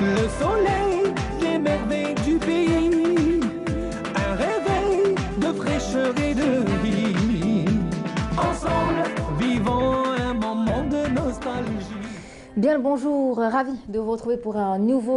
Le soleil, les merveilles du pays, un réveil de fraîcheur et de vie. Ensemble, vivons un moment de nostalgie. Bien le bonjour, ravi de vous retrouver pour un nouveau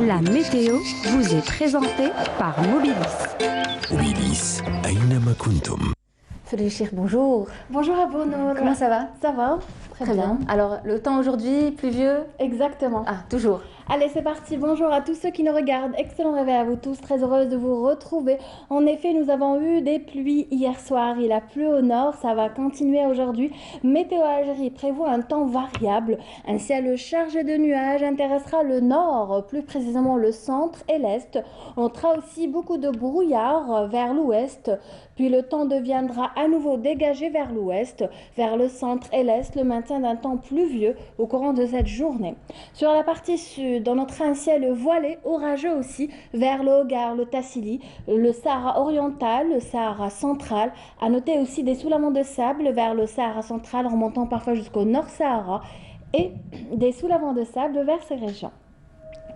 La météo vous est présentée par Mobilis. Mobilis, أينما كنتم. Félicien, bonjour. Bonjour Abono. Comment ça va? Ça va? Très bien. Alors, le temps aujourd'hui, pluvieux? Exactement. Ah, toujours. Allez, c'est parti. Bonjour à tous ceux qui nous regardent. Excellent réveil à vous tous. Très heureuse de vous retrouver. En effet, nous avons eu des pluies hier soir. Il a plu au nord. Ça va continuer aujourd'hui. Météo Algérie prévoit un temps variable. Un ciel chargé de nuages intéressera le nord, plus précisément le centre et l'est. On notera aussi beaucoup de brouillard vers l'ouest. Puis le temps deviendra à nouveau dégagé vers l'ouest, vers le centre et l'est, le maintien d'un temps pluvieux au courant de cette journée. Sur la partie sud, on notera un ciel voilé, orageux aussi, vers le Hogar, le Tassili, le Sahara oriental, le Sahara central. À noter aussi des soulèvements de sable vers le Sahara central, remontant parfois jusqu'au Nord Sahara, et des soulèvements de sable vers ces régions.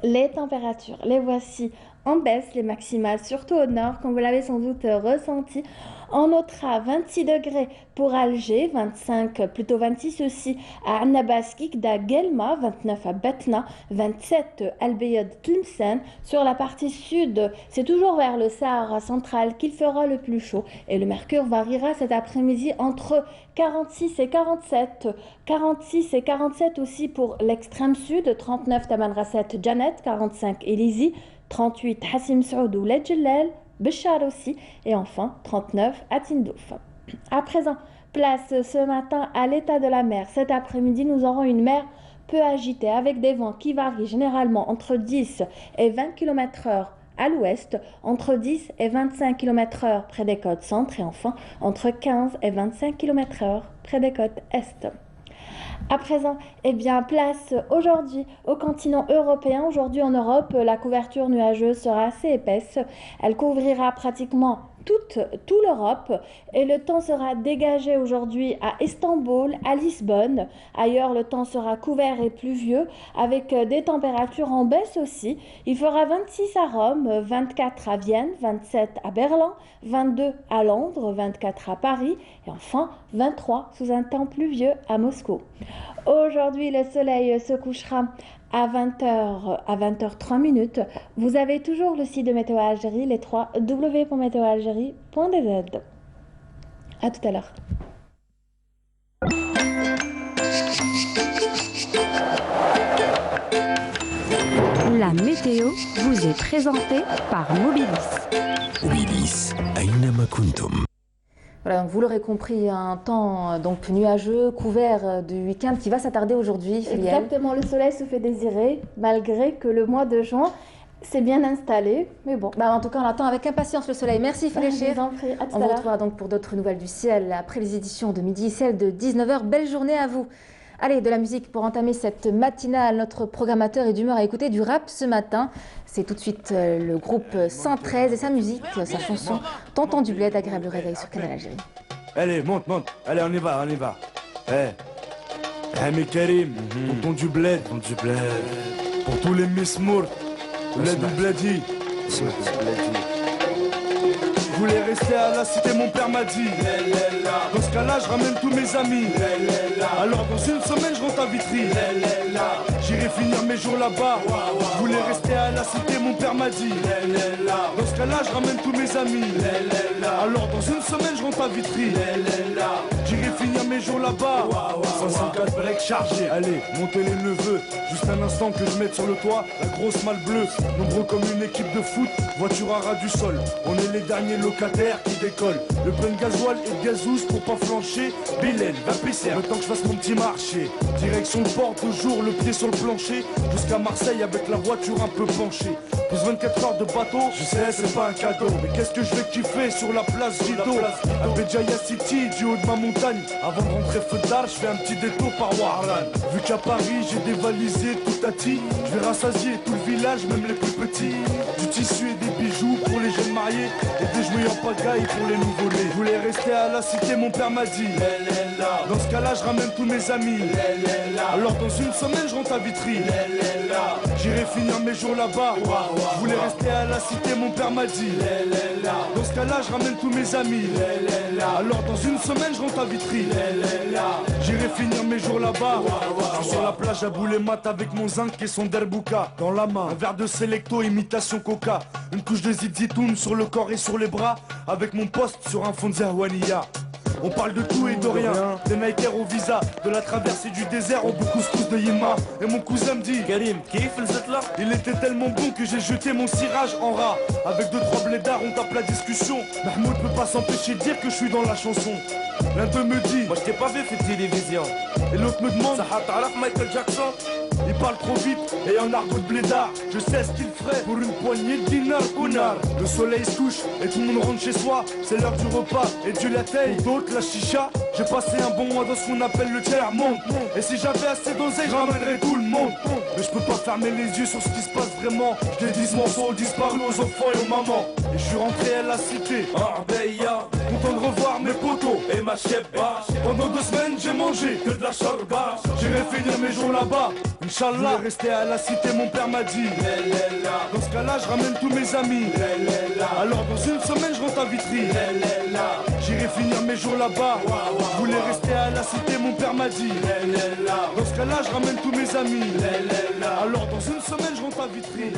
Les températures, les voici en baisse, les maximales, surtout au nord, comme vous l'avez sans doute ressenti. On notera 26 degrés pour Alger, 25, plutôt 26 aussi à Annabaskik, Gelma, 29 à Batna, 27 à Al-Bayad Tlemcen. Sur la partie sud, c'est toujours vers le Sahara central qu'il fera le plus chaud et le mercure variera cet après-midi entre 46 et 47. 46 et 47 aussi pour l'extrême sud, 39 Tamanrasset Janet, 45 Elizi, 38 Hassim Saoud ou Ledjellel, Béchar aussi, et enfin 39 à Tindouf. À présent, place ce matin à l'état de la mer. Cet après-midi, nous aurons une mer peu agitée avec des vents qui varient généralement entre 10 et 20 km/h à l'ouest, entre 10 et 25 km/h près des côtes centre et enfin entre 15 et 25 km/h près des côtes est. À présent, place aujourd'hui au continent européen. Aujourd'hui en Europe, la couverture nuageuse sera assez épaisse. Elle couvrira pratiquement toute l'Europe et le temps sera dégagé aujourd'hui à Istanbul, à Lisbonne. Ailleurs, le temps sera couvert et pluvieux avec des températures en baisse aussi. Il fera 26 à Rome, 24 à Vienne, 27 à Berlin, 22 à Londres, 24 à Paris et enfin 23 sous un temps pluvieux à Moscou. Aujourd'hui, le soleil se couchera à 20h03. Vous avez toujours le site de Météo Algérie, les 3 w.meteoalgérie.dz. À tout à l'heure. La météo vous est présentée par Mobilis. Mobilis, أينما كنتم. Voilà, donc vous l'aurez compris, un temps donc nuageux, couvert du week-end qui va s'attarder aujourd'hui. Exactement, le soleil se fait désirer malgré que le mois de juin C'est bien installé, mais bon. Bah, en tout cas, on attend avec impatience le soleil. Merci Je Fléchir. vous en prie, à tout On à vous l'heure. retrouvera donc pour d'autres nouvelles du ciel après les éditions de midi et celles de 19h. Belle journée à vous. Allez, de la musique pour entamer cette matinale. Notre programmateur est d'humeur à écouter du rap ce matin. C'est tout de suite le groupe 113 et sa musique, sa chanson Tonton du Bled, agréable réveil sur Canal Algérie. Allez, monte, monte. Allez, on y va, on y va. Mais Karim, tonton du bled. Tonton du bled. Pour tous les Miss Mour, bled ou bledi. Je voulais rester à la cité, mon père m'a dit. Dans ce cas-là, je ramène tous mes amis. Alors dans une semaine, je rentre à Vitry. J'irai finir mes jours là-bas. Je voulais rester à la cité, mon père m'a dit. Dans ce cas-là, je ramène tous mes amis. Alors dans une semaine, je rentre à Vitry. J'irai finir mes jours là-bas. 504 breaks chargés. Allez, montez les neveux. Juste un instant que je mette sur le toit la grosse malle bleue. Nombreux comme une équipe de foot. Voiture à ras du sol. On est les derniers locataires qui décollent. Le plein de gasoil et de gazouze pour pas flancher. Bilal, va pisser. Le temps que je fasse mon petit marché. Direction le port, toujours le pied sur le plancher. Jusqu'à Marseille avec la voiture un peu penchée. Plus 24 heures de bateau, je sais c'est pas un cadeau. Mais qu'est-ce que je vais kiffer sur la place Gido. À Béjaïa City, du haut de ma montagne. Avant de rentrer feu d'art, je fais un petit détour par Warlan. Vu qu'à Paris j'ai dévalisé tout Tati, je vais rassasier tout le village, même les plus petits. Du tissu et des bijoux pour les jeunes mariés. Et des jouets en pagaille pour les nouveau-nés. Je voulais rester à la cité, mon père m'a dit. Dans ce cas-là, je ramène tous mes amis. Alors dans une semaine, je rentre à Vitry. J'irai finir mes jours là-bas. Je voulais rester à la cité, mon père m'a dit. Dans ce cas-là, je ramène tous mes amis. Alors dans une semaine, je rentre à Vitry. J'irai finir mes jours là-bas. Je suis sur la plage à Boulémat avec mon zinc et son derbouka. Dans la main, un verre de Selecto, imitation coca. Une couche de zitoun sur le corps et sur les bras. Avec mon poste sur un fond de Zahouania. On parle de tout et de rien, des Nikers au visa, de la traversée du désert au beaucoup de Yima. Et mon cousin me dit, Karim, kiffe le là. Il était tellement bon que j'ai jeté mon cirage en rat. Avec 2-3 blédards, on tape la discussion. Mahmoud peut pas s'empêcher de dire que je suis dans la chanson. L'un d'eux me dit, moi je t'ai pas vu fait de télévision. Et l'autre me demande, Michael Jackson. Il parle trop vite et en argot de blédard. Je sais ce qu'il ferait pour une poignée de dinars connard. Le soleil se couche et tout le monde rentre chez soi. C'est l'heure du repas et Dieu la taille. D'autres la chicha. J'ai passé un bon mois dans ce qu'on appelle le tiers-monde. Et si j'avais assez d'oseille, je ramènerais tout le monde. Mais je peux pas fermer les yeux sur ce qui se passe vraiment. Je dédie ce morceau aux disparus, aux enfants et aux mamans. Et je suis rentré à la cité, Arbeya. Content de revoir mes potos et ma chebba. Pendant 2 semaines, j'ai mangé que de la chorba. J'irai finir mes jours là-bas. Inch'Allah, rester à la cité, mon père m'a dit. Dans ce cas-là, je ramène tous mes amis. Alors dans une semaine, je rentre à Vitry. J'irai finir mes jours là-bas. Je voulais rester à la cité, mon père m'a dit. Dans ce cas-là, je ramène tous mes amis. Alors dans une semaine, je rentre à Vitry.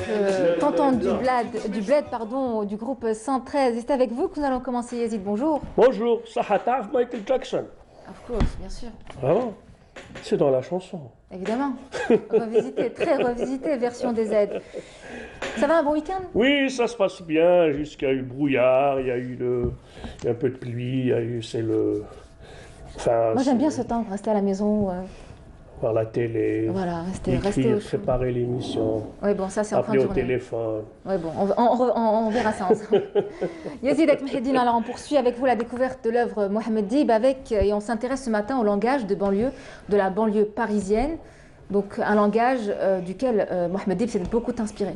Tonton du bled, pardon, du groupe 113. C'est avec vous que nous allons commencer, Yazid. Bonjour. Bonjour, Sahata Michael Jackson. Of course, bien sûr. Vraiment? C'est dans la chanson. Évidemment. Revisité, très revisité, version des aides. Ça va, un bon week-end? Oui, ça se passe bien, jusqu'à eu le brouillard, il y a un peu de pluie, il y a eu, c'est le... Enfin, moi j'aime bien ce temps, rester à la maison. Voir la télé, voilà, rester écrire, au chaud. préparer l'émission, Oui, bon, ça c'est en fin de appeler au journée. téléphone. Oui, bon, on verra ça ensemble. Yazid Akmehedine, alors on poursuit avec vous la découverte de l'œuvre Mohamed Dib et on s'intéresse ce matin au langage de banlieue, de la banlieue parisienne. Donc un langage duquel Mohamed Dib s'est beaucoup inspiré.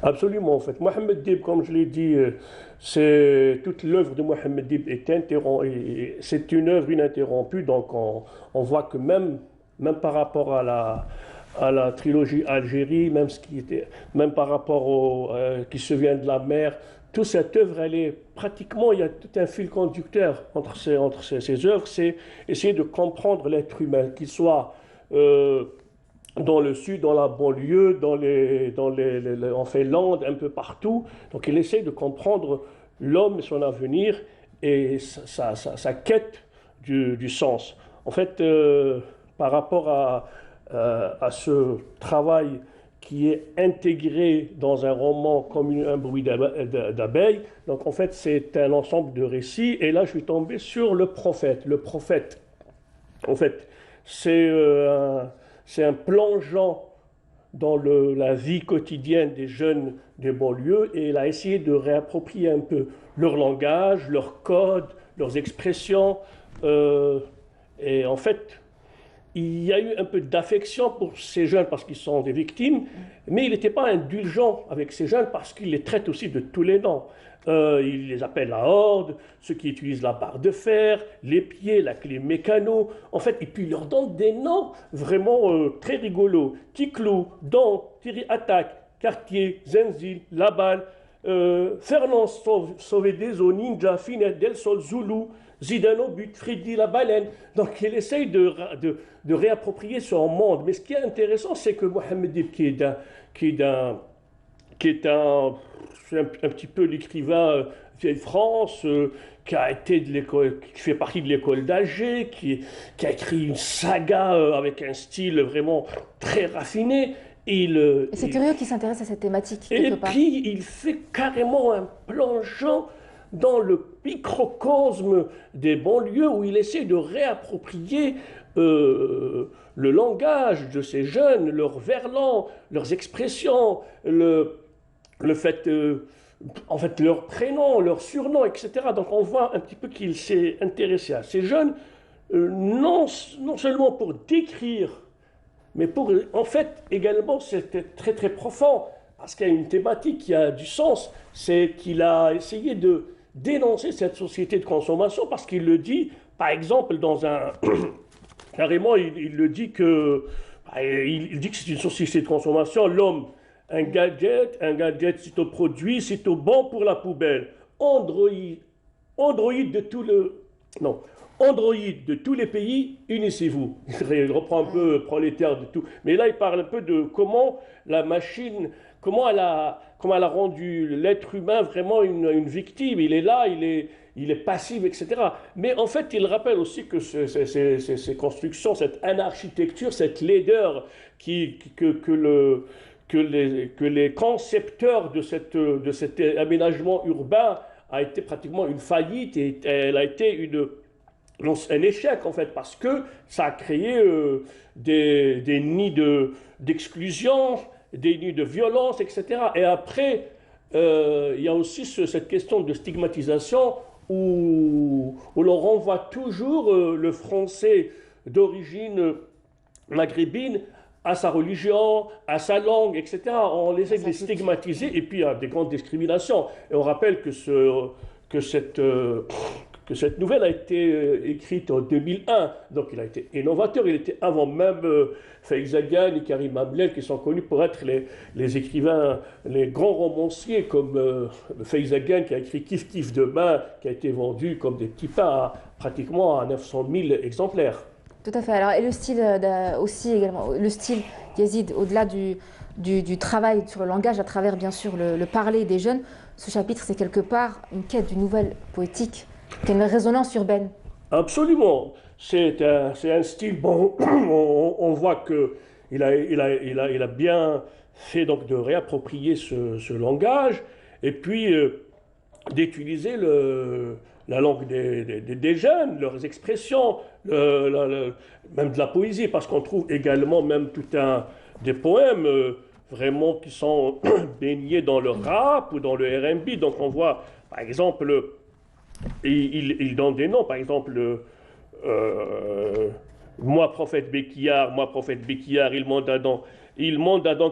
Absolument, en fait. Mohamed Dib, comme je l'ai dit, c'est toute l'œuvre de Mohamed Dib c'est une œuvre ininterrompue, donc on voit que même par rapport à la trilogie Algérie, même par rapport au qui se vient de la mer, toute cette œuvre, elle est pratiquement, il y a tout un fil conducteur entre ces œuvres, c'est essayer de comprendre l'être humain, qu'il soit dans le sud, dans la banlieue, on fait Landes, un peu partout. Donc il essaie de comprendre l'homme et son avenir et sa quête du sens. En fait, par rapport à ce travail qui est intégré dans un roman comme un bruit d'abeille. Donc en fait, c'est un ensemble de récits. Et là, je suis tombé sur le prophète. Le prophète, en fait, c'est un plongeon la vie quotidienne des jeunes des banlieues et il a essayé de réapproprier un peu leur langage, leurs codes, leurs expressions. Et en fait, il y a eu un peu d'affection pour ces jeunes parce qu'ils sont des victimes, mais il n'était pas indulgent avec ces jeunes parce qu'il les traite aussi de tous les noms. Il les appelle la horde, ceux qui utilisent la barre de fer, les pieds, la clé mécano. En fait, et puis il leur donne des noms vraiment très rigolos. Ticlou, Don, Thierry Attaque, Cartier, Zenzil, Laban, Fernand Sovedeso, Ninja, Finette, Del Sol, Zulu, Zidane au but, Freddy la baleine. Donc il essaye de réapproprier son monde. Mais ce qui est intéressant, c'est que Mohamed Dib, qui est un petit peu l'écrivain vieille France, qui a été de l'école, qui fait partie de l'école d'Alger, qui a écrit une saga avec un style vraiment très raffiné. Et c'est curieux qu'il s'intéresse à cette thématique. Et puis il fait carrément un plongeon dans le microcosme des banlieues où il essaie de réapproprier le langage de ces jeunes, leurs verlan, leurs expressions, le fait, en fait, leurs prénoms, leurs surnoms, etc. Donc on voit un petit peu qu'il s'est intéressé à ces jeunes, non seulement pour décrire, mais pour, en fait, également, c'était très très profond, parce qu'il y a une thématique qui a du sens, c'est qu'il a essayé de dénoncer cette société de consommation, parce qu'il le dit, par exemple, dans un... carrément, il le dit que... Il dit que c'est une société de consommation, l'homme, un gadget, c'est au produit, c'est au bon pour la poubelle. Android de tout le... Non. Android de tous les pays, unissez-vous. Il reprend un peu prolétaire de tout. Mais là, il parle un peu de comment la machine, comment elle a rendu l'être humain vraiment une victime. Il est là, il est passif, etc. Mais en fait, il rappelle aussi que ces constructions, cette architecture, cette laideur que les concepteurs de cet aménagement urbain a été pratiquement une faillite et elle a été un échec en fait, parce que ça a créé des nids d'exclusion, des nids de violence, etc. Et après, il y a aussi cette question de stigmatisation où l'on renvoie toujours le français d'origine maghrébine à sa religion, à sa langue, etc. On essaie de les stigmatiser et puis il y a des grandes discriminations. Et on rappelle que cette nouvelle a été écrite en 2001, donc il a été innovateur, il était avant même Feizagan et Karim Amlel qui sont connus pour être les écrivains, les grands romanciers comme Feizagan qui a écrit Kif Kif Demain, qui a été vendu comme des petits pains pratiquement à 900 000 exemplaires. Tout à fait. Alors, et le style aussi également, le style Yazid, au-delà du travail sur le langage, à travers bien sûr le parler des jeunes, ce chapitre c'est quelque part une quête d'une nouvelle poétique, qui a une résonance urbaine. Absolument. C'est un style, bon, on voit qu'il a bien fait donc de réapproprier ce langage et puis d'utiliser la langue des jeunes, leurs expressions, même de la poésie, parce qu'on trouve également même des poèmes vraiment qui sont baignés dans le rap ou dans le R&B. Donc on voit, par exemple, il donne des noms, par exemple, moi prophète Béquillard, il monte Adam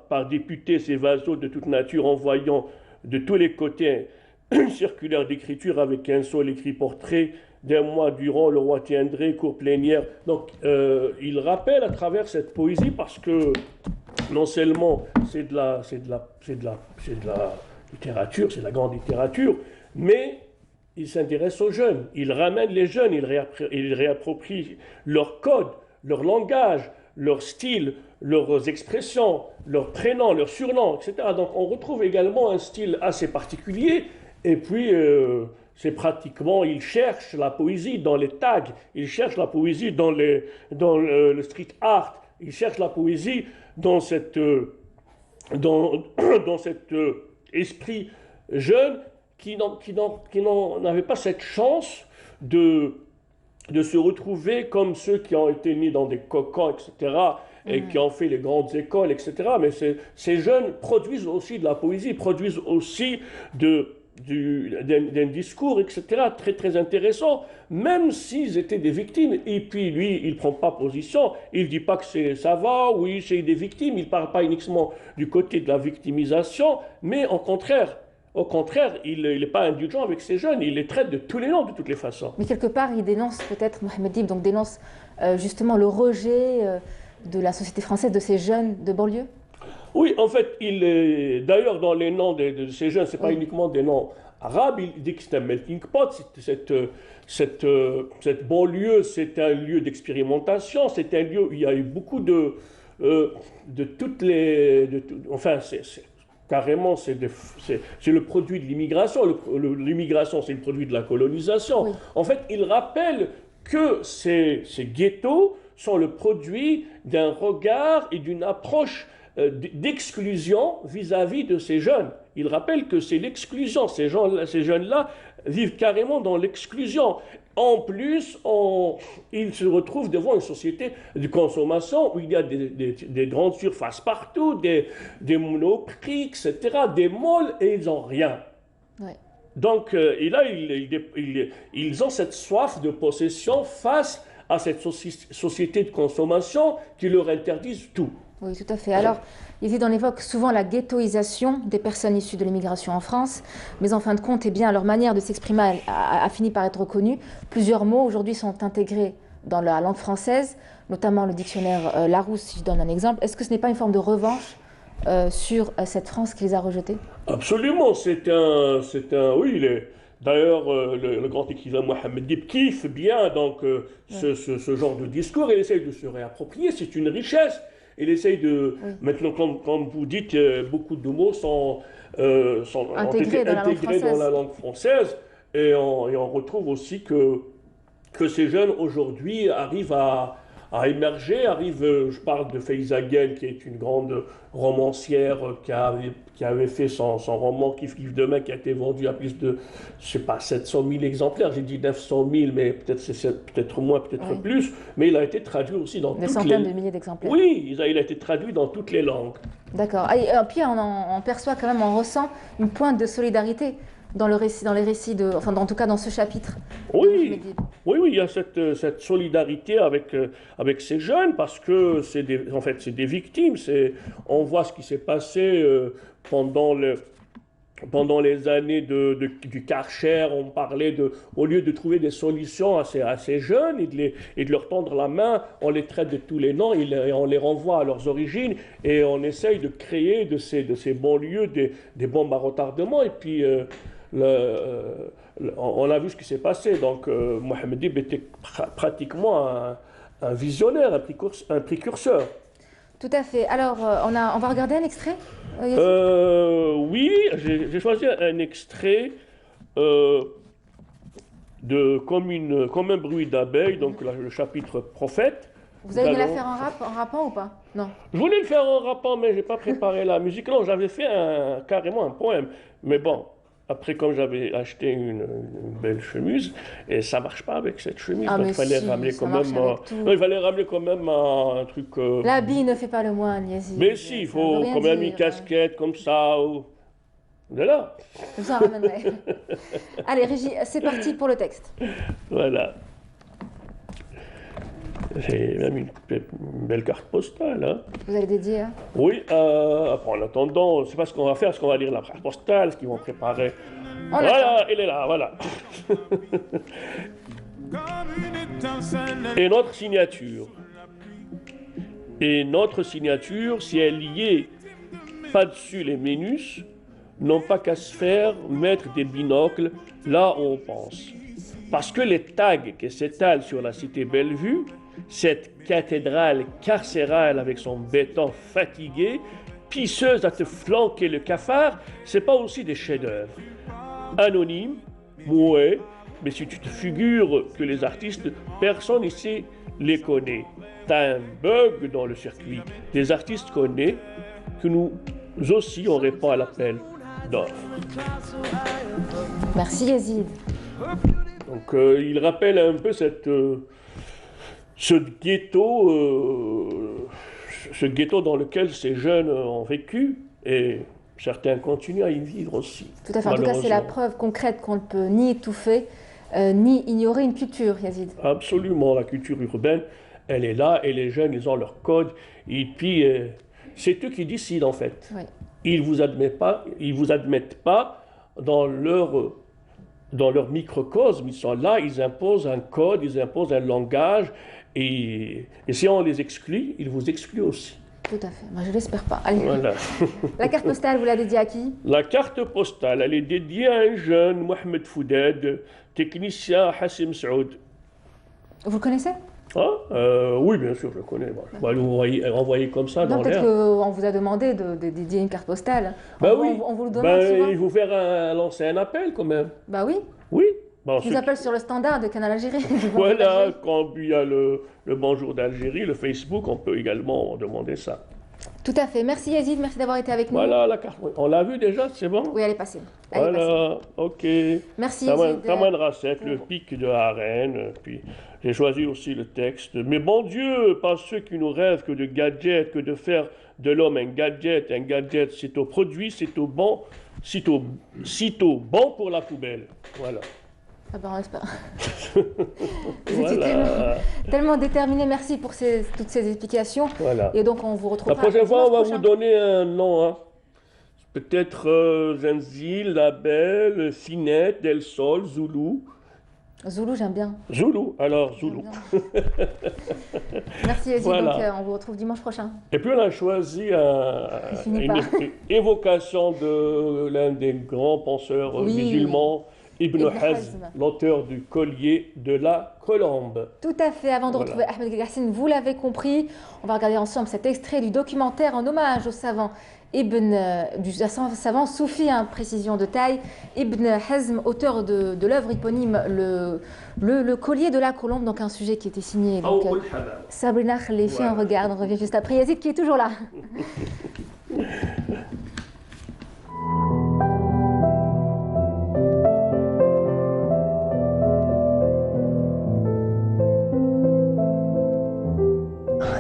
par député ses vaseaux de toute nature, envoyant de tous les côtés une circulaire d'écriture avec un seul écrit portrait. D'un mois durant, le roi tiendrait cour plénière. Donc, il rappelle à travers cette poésie, parce que non seulement c'est de la littérature, c'est de la grande littérature, mais il s'intéresse aux jeunes. Il ramène les jeunes, il réapproprie leur code, leur langage, leur style, leurs expressions, leurs prénoms, leurs surnoms, etc. Donc, on retrouve également un style assez particulier. Et puis, c'est pratiquement, il cherche la poésie dans les tags, il cherche la poésie dans le street art, il cherche la poésie dans cet esprit jeune qui n'avait pas cette chance de se retrouver comme ceux qui ont été nés dans des cocons, etc., et qui ont fait les grandes écoles, etc. Mais ces jeunes produisent aussi de la poésie, produisent aussi d'un discours, etc., très très intéressant, même s'ils étaient des victimes. Et puis lui, il ne prend pas position, il ne dit pas que ça va, oui, c'est des victimes, il ne parle pas uniquement du côté de la victimisation, mais au contraire, il n'est pas indulgent avec ces jeunes, il les traite de tous les noms, de toutes les façons. Mais quelque part, il dénonce peut-être, Mohamed Dib, donc dénonce justement le rejet de la société française de ces jeunes de banlieue. Oui, en fait, d'ailleurs, dans les noms de ces jeunes, ce n'est pas uniquement des noms arabes, il dit que c'est un melting pot, cette banlieue, c'est un lieu d'expérimentation, c'est un lieu où il y a eu beaucoup de toutes les... enfin, carrément, c'est le produit de l'immigration. L'immigration, c'est le produit de la colonisation. Oui. En fait, il rappelle que ces ghettos sont le produit d'un regard et d'une approche d'exclusion vis-à-vis de ces jeunes. Il rappelle que c'est l'exclusion. Ces jeunes-là vivent carrément dans l'exclusion. En plus, ils se retrouvent devant une société de consommation où il y a des grandes surfaces partout, des monoprix, etc., des malls, et ils n'ont rien. Ouais. Donc, et là, ils ont cette soif de possession face à cette société de consommation qui leur interdise tout. Oui, tout à fait. Alors, on évoque souvent la ghettoisation des personnes issues de l'immigration en France, mais en fin de compte, leur manière de s'exprimer a fini par être reconnue. Plusieurs mots aujourd'hui sont intégrés dans la langue française, notamment le dictionnaire Larousse, si je donne un exemple. Est-ce que ce n'est pas une forme de revanche sur cette France qui les a rejetés? Absolument, oui, d'ailleurs, le grand écrivain Mohamed Dib kiffe bien donc, ce genre de discours, il essaye de se réapproprier, c'est une richesse. Il essaye de... Oui. Maintenant, comme vous dites, beaucoup de mots ont été intégrés dans la langue française. Et on retrouve aussi que ces jeunes, aujourd'hui, arrivent à émerger. Je parle de Faiza Gueye, qui est une grande romancière qui avait fait son roman Kif Kif Demain, qui a été vendu à plus de, je sais pas, 700 000 exemplaires. J'ai dit 900 000, mais peut-être moins, peut-être plus. Mais il a été traduit aussi dans des centaines de milliers d'exemplaires. Oui, il a été traduit dans toutes les langues. D'accord. Et puis on perçoit quand même, on ressent une pointe de solidarité dans les récits en tout cas dans ce chapitre. Oui, il y a cette solidarité avec ces jeunes, parce que c'est des victimes. On voit ce qui s'est passé pendant les années du Karcher. On parlait au lieu de trouver des solutions à ces jeunes et de leur tendre la main, on les traite de tous les noms et on les renvoie à leurs origines, et on essaye de créer de ces banlieues des bombes à retardement. Et puis on a vu ce qui s'est passé. Donc Mohamed Dib était pratiquement un visionnaire, un précurseur. Tout à fait. Alors, on va regarder un extrait, oui, j'ai choisi un extrait comme un bruit d'abeille, donc le chapitre prophète. Vous allez me la faire en rappant ou pas? Non. Je voulais le faire en rappant, mais je n'ai pas préparé la musique. Non, j'avais fait carrément un poème. Mais bon, après, comme j'avais acheté une belle chemise, et ça ne marche pas avec cette chemise, donc il fallait ramener quand même un truc... L'habit ne fait pas le moine, Yazid. Mais si, il faut quand même une casquette comme ça. De là. Je vous en ramènerai. Allez, Régie, c'est parti pour le texte. Voilà. C'est même une belle carte postale. Hein. Vous allez dédier, hein? Oui, après, en attendant, c'est pas ce qu'on va faire, ce qu'on va lire la carte postale, ce qu'ils vont préparer. Voilà, elle est là, voilà. Et notre signature. Et notre signature, si elle y est pas-dessus les ménus, n'ont pas qu'à se faire mettre des binocles là où on pense. Parce que les tags qui s'étalent sur la cité Bellevue, cette cathédrale carcérale avec son béton fatigué, pisseuse à te flanquer le cafard, c'est pas aussi des chefs-d'œuvre. Anonyme, mouais, mais si tu te figures que les artistes, personne ici les connaît. T'as un bug dans le circuit. Les artistes connaissent que nous aussi on répond à l'appel d'offres. Merci Yazid. Donc il rappelle un peu ce ghetto, ce ghetto dans lequel ces jeunes ont vécu, et certains continuent à y vivre aussi. Tout à fait. En tout cas, c'est la preuve concrète qu'on ne peut ni étouffer, ni ignorer une culture, Yazid. Absolument, la culture urbaine, elle est là, et les jeunes, ils ont leur code, et puis c'est eux qui décident en fait. Oui. Ils vous admettent pas dans leur microcosme. Ils sont là, ils imposent un code, ils imposent un langage, et si on les exclut, ils vous excluent aussi. Tout à fait. Moi, je l'espère pas. Allez. Voilà. La carte postale, vous la dédiez à qui? La carte postale, elle est dédiée à un jeune, Mohamed Fouded, technicien à Hassim Saoud. Vous le connaissez? Oui, bien sûr, je le connais. Bon, je vais envoyer comme ça non, dans peut-être l'air. qu'on vous a demandé de dédier une carte postale. Ben oui. On vous le demande souvent. Il faut lancer un appel quand même. Bah oui. Oui. Bon, Je vous appelle sur le standard de Canal Algérie. Voilà, quand il y a le Bonjour d'Algérie, le Facebook, on peut également demander ça. Tout à fait. Merci Yazid, merci d'avoir été avec nous. Voilà la carte. On l'a vu déjà, c'est bon? Oui, elle est passée. Elle est Voilà, passée. ok. Merci Yazid. Taman Rasset, le pic de Harenne, puis j'ai choisi aussi le texte. Mais bon Dieu, pas ceux qui nous rêvent que de gadgets, que de faire de l'homme un gadget, c'est au produit, c'est au bon, sitôt bon pour la poubelle. Voilà. Ah ben on espère. Voilà. Tellement déterminé, merci pour toutes ces explications. Voilà. Et donc on vous retrouve. La prochaine fois, on va vous donner un nom. Hein. Peut-être Zenzil, Label, Finette, Del Sol, Zoulou. Zoulou, j'aime bien. Zoulou, alors Zoulou. Merci Yazid, voilà. Donc on vous retrouve dimanche prochain. Et puis on a choisi une évocation de l'un des grands penseurs musulmans, Ibn Hazm, l'auteur du collier de la colombe. Tout à fait. Avant de retrouver Ahmed Gassine, vous l'avez compris, on va regarder ensemble cet extrait du documentaire en hommage au savant du savant soufi, précision de taille, Ibn Hazm, auteur de l'œuvre éponyme le collier de la colombe, donc un sujet qui était signé. Donc, Sabrina Khalifi, on regarde, on revient juste après. Yazid qui est toujours là.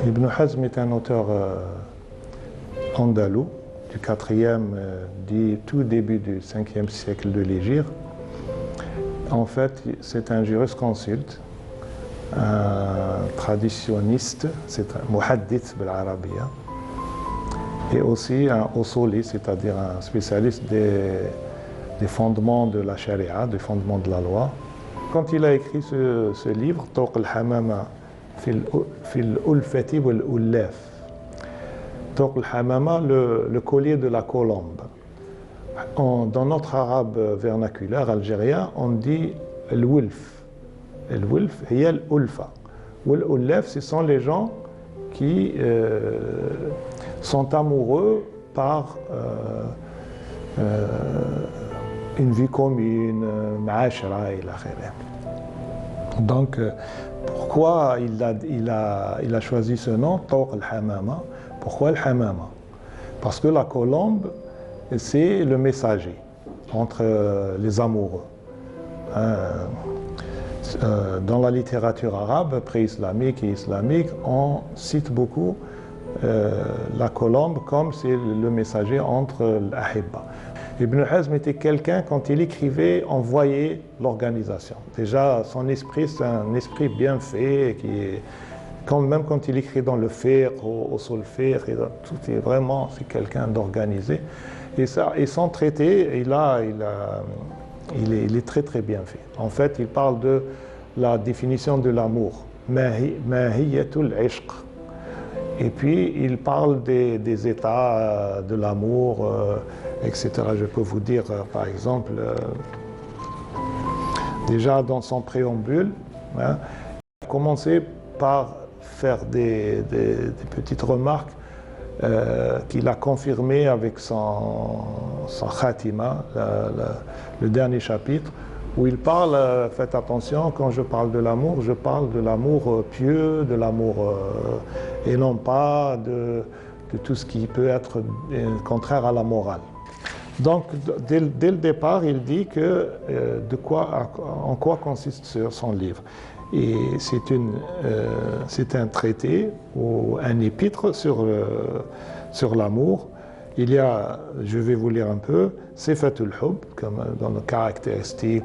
Ibn Hazm est un auteur andalou du 4e, du tout début du 5e siècle de l'Hégire. En fait, c'est un jurisconsulte, un traditionniste, c'est un muhaddith بالعربية, et aussi un usuli, c'est-à-dire un spécialiste des fondements de la charia, des fondements de la loi. Quand il a écrit ce livre, Tawq al-Hamama في الألفة والألاف. Donc le hamama, le collier de la colombe. Dans notre arabe vernaculaire algérien, on dit l'wulf. L'wulf, c'est l'ulfa. L'ulaf, ce sont les gens qui sont amoureux par une vie commune, ma'ashra et la khayra. Donc, pourquoi il a choisi ce nom, Tawq al-Hamama? Pourquoi le Hamama? Parce que la colombe, c'est le messager entre les amoureux. Dans la littérature arabe, pré-islamique et islamique, on cite beaucoup la colombe comme c'est le messager entre l'ahibba. Ibn Hazm était quelqu'un, quand il écrivait, on voyait l'organisation. Déjà, son esprit, c'est un esprit bien fait, même quand il écrit dans le fiqh, au solfège, tout est vraiment, c'est quelqu'un d'organisé. Et son traité, il est très très bien fait. En fait, il parle de la définition de l'amour. Mahiyatul ishq. Et puis, il parle des états de l'amour, etc. Je peux vous dire, par exemple, déjà dans son préambule, il a commencé par faire des petites remarques qu'il a confirmées avec son khatima, le dernier chapitre, où il parle, faites attention, quand je parle de l'amour, je parle de l'amour pieux, de l'amour et non pas de tout ce qui peut être contraire à la morale. Donc, dès le départ, il dit en quoi consiste son livre. Et c'est un traité ou un épître sur l'amour. Il y a, je vais vous lire un peu, Sifatul Hub, comme dans les caractéristiques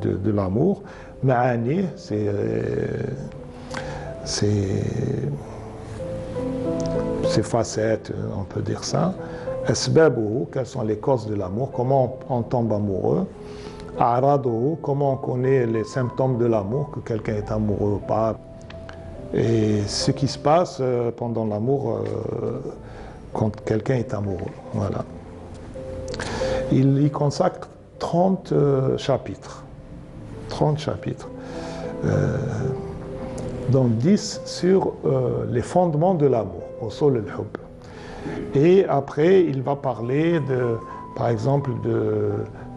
de l'amour. Ma'ani, c'est facettes, on peut dire ça. Asbabuhu, quelles sont les causes de l'amour, comment on tombe amoureux. A'raduhu, comment on connaît les symptômes de l'amour, que quelqu'un est amoureux ou pas. Et ce qui se passe pendant l'amour, quand quelqu'un est amoureux. Voilà. Il y consacre 30 chapitres. 30 chapitres. Donc 10 sur les fondements de l'amour, usul al-hub. Et après, il va parler par exemple,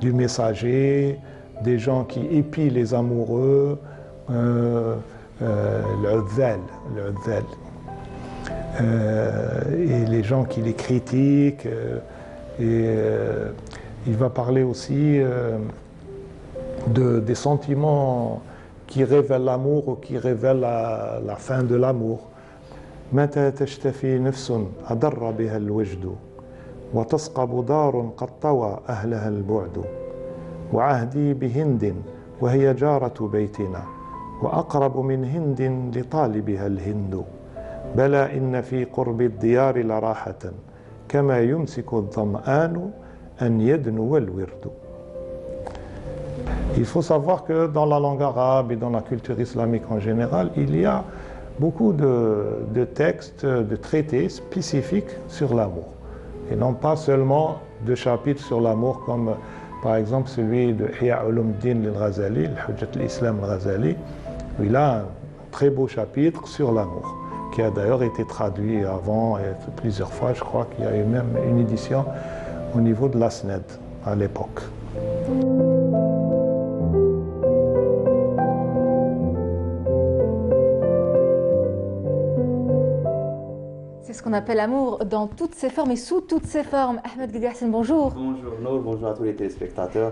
du messager, des gens qui épient les amoureux, l'udhal, et les gens qui les critiquent. Il va parler aussi des sentiments qui révèlent l'amour ou qui révèlent la fin de l'amour. متى تشتفي نفس أضر بها الوجد وتصقب دار قد طوى أهلها البعد وعهدي بهند وهي جارة بيتنا وأقرب من هند لطالبها الهند بلى إن في قرب الديار لراحة كما يمسك الظمآن أن يدنو الورد. Il faut savoir que dans la langue arabe et dans la culture islamique en général, il y a beaucoup de textes, de traités spécifiques sur l'amour. Et non pas seulement de chapitres sur l'amour comme par exemple celui de Ihya Ulumuddin al-Ghazali, Hujjat al-Islam al-Ghazali, où il a un très beau chapitre sur l'amour, qui a d'ailleurs été traduit avant et plusieurs fois. Je crois qu'il y a eu même une édition au niveau de l'Asnad à l'époque. C'est ce qu'on appelle l'amour dans toutes ses formes et sous toutes ses formes. Ahmed Guegassen, bonjour. Bonjour Nour, bonjour à tous les téléspectateurs.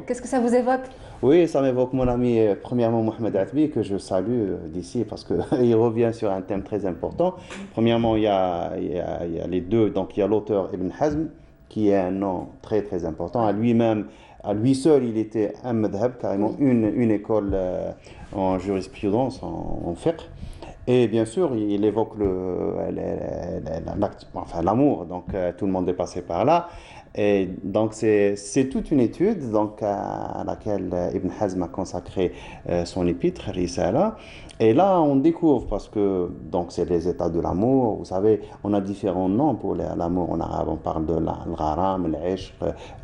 Qu'est-ce que ça vous évoque? Oui, ça m'évoque mon ami, premièrement, Mohamed Atbi, que je salue d'ici parce qu'il revient sur un thème très important. Premièrement, il y a les deux. Donc, il y a l'auteur Ibn Hazm, qui est un nom très très important. À lui seul, il était un madhab, carrément une école en jurisprudence, en fiqh. Et bien sûr, il évoque l'amour, donc tout le monde est passé par là. Et donc c'est toute une étude donc, à laquelle Ibn Hazm a consacré son épître, Risala. Et là, on découvre, parce que donc c'est les états de l'amour, vous savez, on a différents noms pour l'amour en arabe. On parle de l'gharam, l'ishq,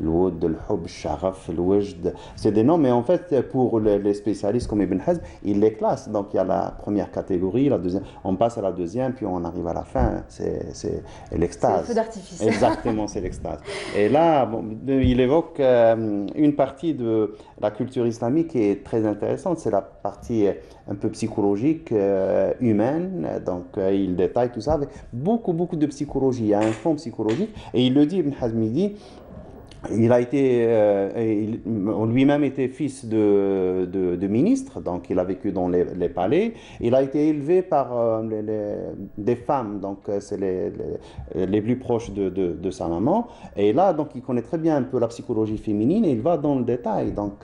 l'woud, l'hub, l'sharaf, l'wajd. C'est des noms, mais en fait, pour les spécialistes comme Ibn Hazm, il les classe. Donc il y a la première catégorie, la deuxième, on passe à la deuxième, puis on arrive à la fin. C'est l'extase. C'est le feu d'artifice. Exactement, c'est l'extase. Et là, bon, il évoque une partie de la culture islamique qui est très intéressante, c'est la partie un peu psychologique, humaine, donc il détaille tout ça avec beaucoup de psychologie, il y a un fond psychologique, et il le dit, Ibn Hazm dit, il a été, lui-même était fils de ministre, donc il a vécu dans les palais. Il a été élevé par des femmes, donc c'est les plus proches de sa maman. Et là, donc il connaît très bien un peu la psychologie féminine et il va dans le détail. Donc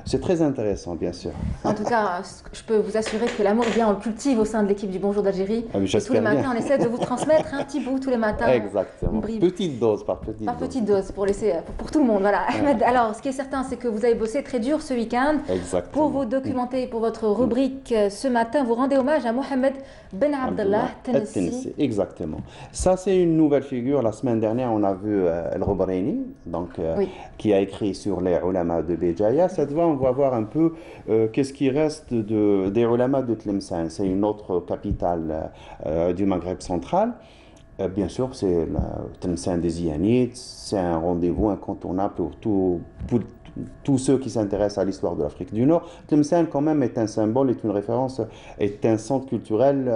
c'est très intéressant, bien sûr. En tout cas, je peux vous assurer que l'amour, bien, on le cultive au sein de l'équipe du Bonjour d'Algérie. Ah, tous les matins, on essaie de vous transmettre un petit bout tous les matins. Exactement. Petite dose par petite dose. Par petite dose, pour tout le monde, voilà. Ahmed, alors, ce qui est certain, c'est que vous avez bossé très dur ce week-end. Exactement. Pour vous documenter, pour votre rubrique ce matin, vous rendez hommage à Mohamed Ben Abdallah Tennessee. Exactement. Ça, c'est une nouvelle figure. La semaine dernière, on a vu El-Robraini, donc, qui a écrit sur les ulama de Béjaïa. Cette fois, on va voir un peu qu'est-ce qui reste des ulama de Tlemcen. C'est une autre capitale du Maghreb central. Bien sûr, c'est Tlemcen des Ianites, c'est un rendez-vous incontournable pour tous ceux qui s'intéressent à l'histoire de l'Afrique du Nord. Tlemcen, quand même, est un symbole, est une référence, est un centre culturel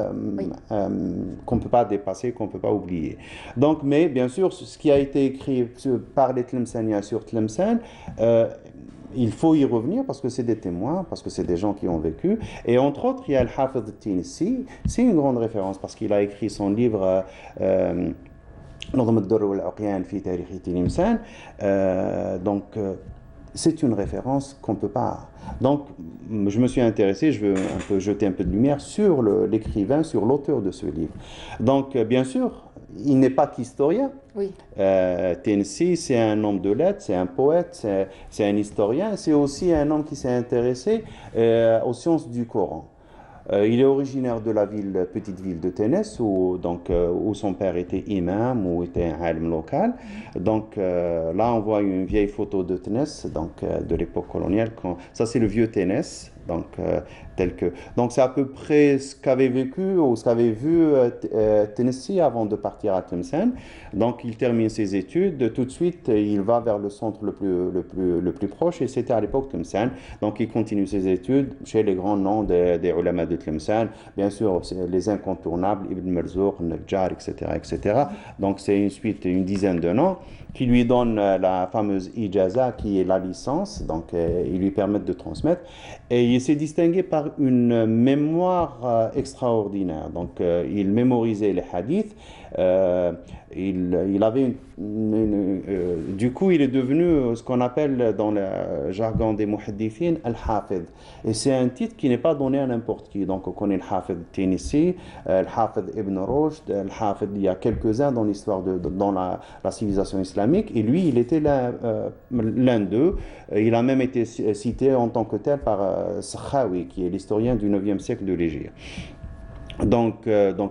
qu'on ne peut pas dépasser, qu'on ne peut pas oublier. Donc, mais bien sûr, ce qui a été écrit par les Tlemceniens sur Tlemcen il faut y revenir parce que c'est des témoins, parce que c'est des gens qui ont vécu. Et entre autres, il y a Al-Hafid al-Tinissi, c'est une grande référence parce qu'il a écrit son livre نظم الدر والعقيان في تاريخ تلمسان. C'est une référence qu'on ne peut pas... Donc, je me suis intéressé, je veux un peu jeter un peu de lumière sur l'écrivain, sur l'auteur de ce livre. Donc, bien sûr, il n'est pas qu'historien. Oui. Tinissi, c'est un homme de lettres, c'est un poète, c'est un historien, c'est aussi un homme qui s'est intéressé aux sciences du Coran. Il est originaire de la petite ville de Ténès, où son père était imam ou était un alim local. Donc là, on voit une vieille photo de Ténès, de l'époque coloniale. Ça, c'est le vieux Ténès. Donc c'est à peu près ce qu'avait vécu ou ce qu'avait vu Tennessee avant de partir à Tlemcen. Donc il termine ses études, tout de suite il va vers le centre le plus proche et c'était à l'époque Tlemcen. Donc il continue ses études chez les grands noms des ulama de Tlemcen, bien sûr les incontournables, Ibn Merzouk, Najjar, etc. Donc c'est une dizaine de noms qui lui donnent la fameuse ijaza qui est la licence, donc ils lui permettent de transmettre. Et il s'est distingué par une mémoire extraordinaire. Donc il mémorisait les hadiths, il avait du coup il est devenu ce qu'on appelle dans le jargon des muhaddithin al-hafid. Et c'est un titre qui n'est pas donné à n'importe qui. Donc on connaît le hafid Tinissi, le hafid Ibn Rushd, le hafid, il y a quelques-uns dans l'histoire dans la civilisation islamique, et lui il était l'un d'eux. Il a même été cité en tant que tel par Sakhawi, qui est l'historien du 9e siècle de l'Hégire. Donc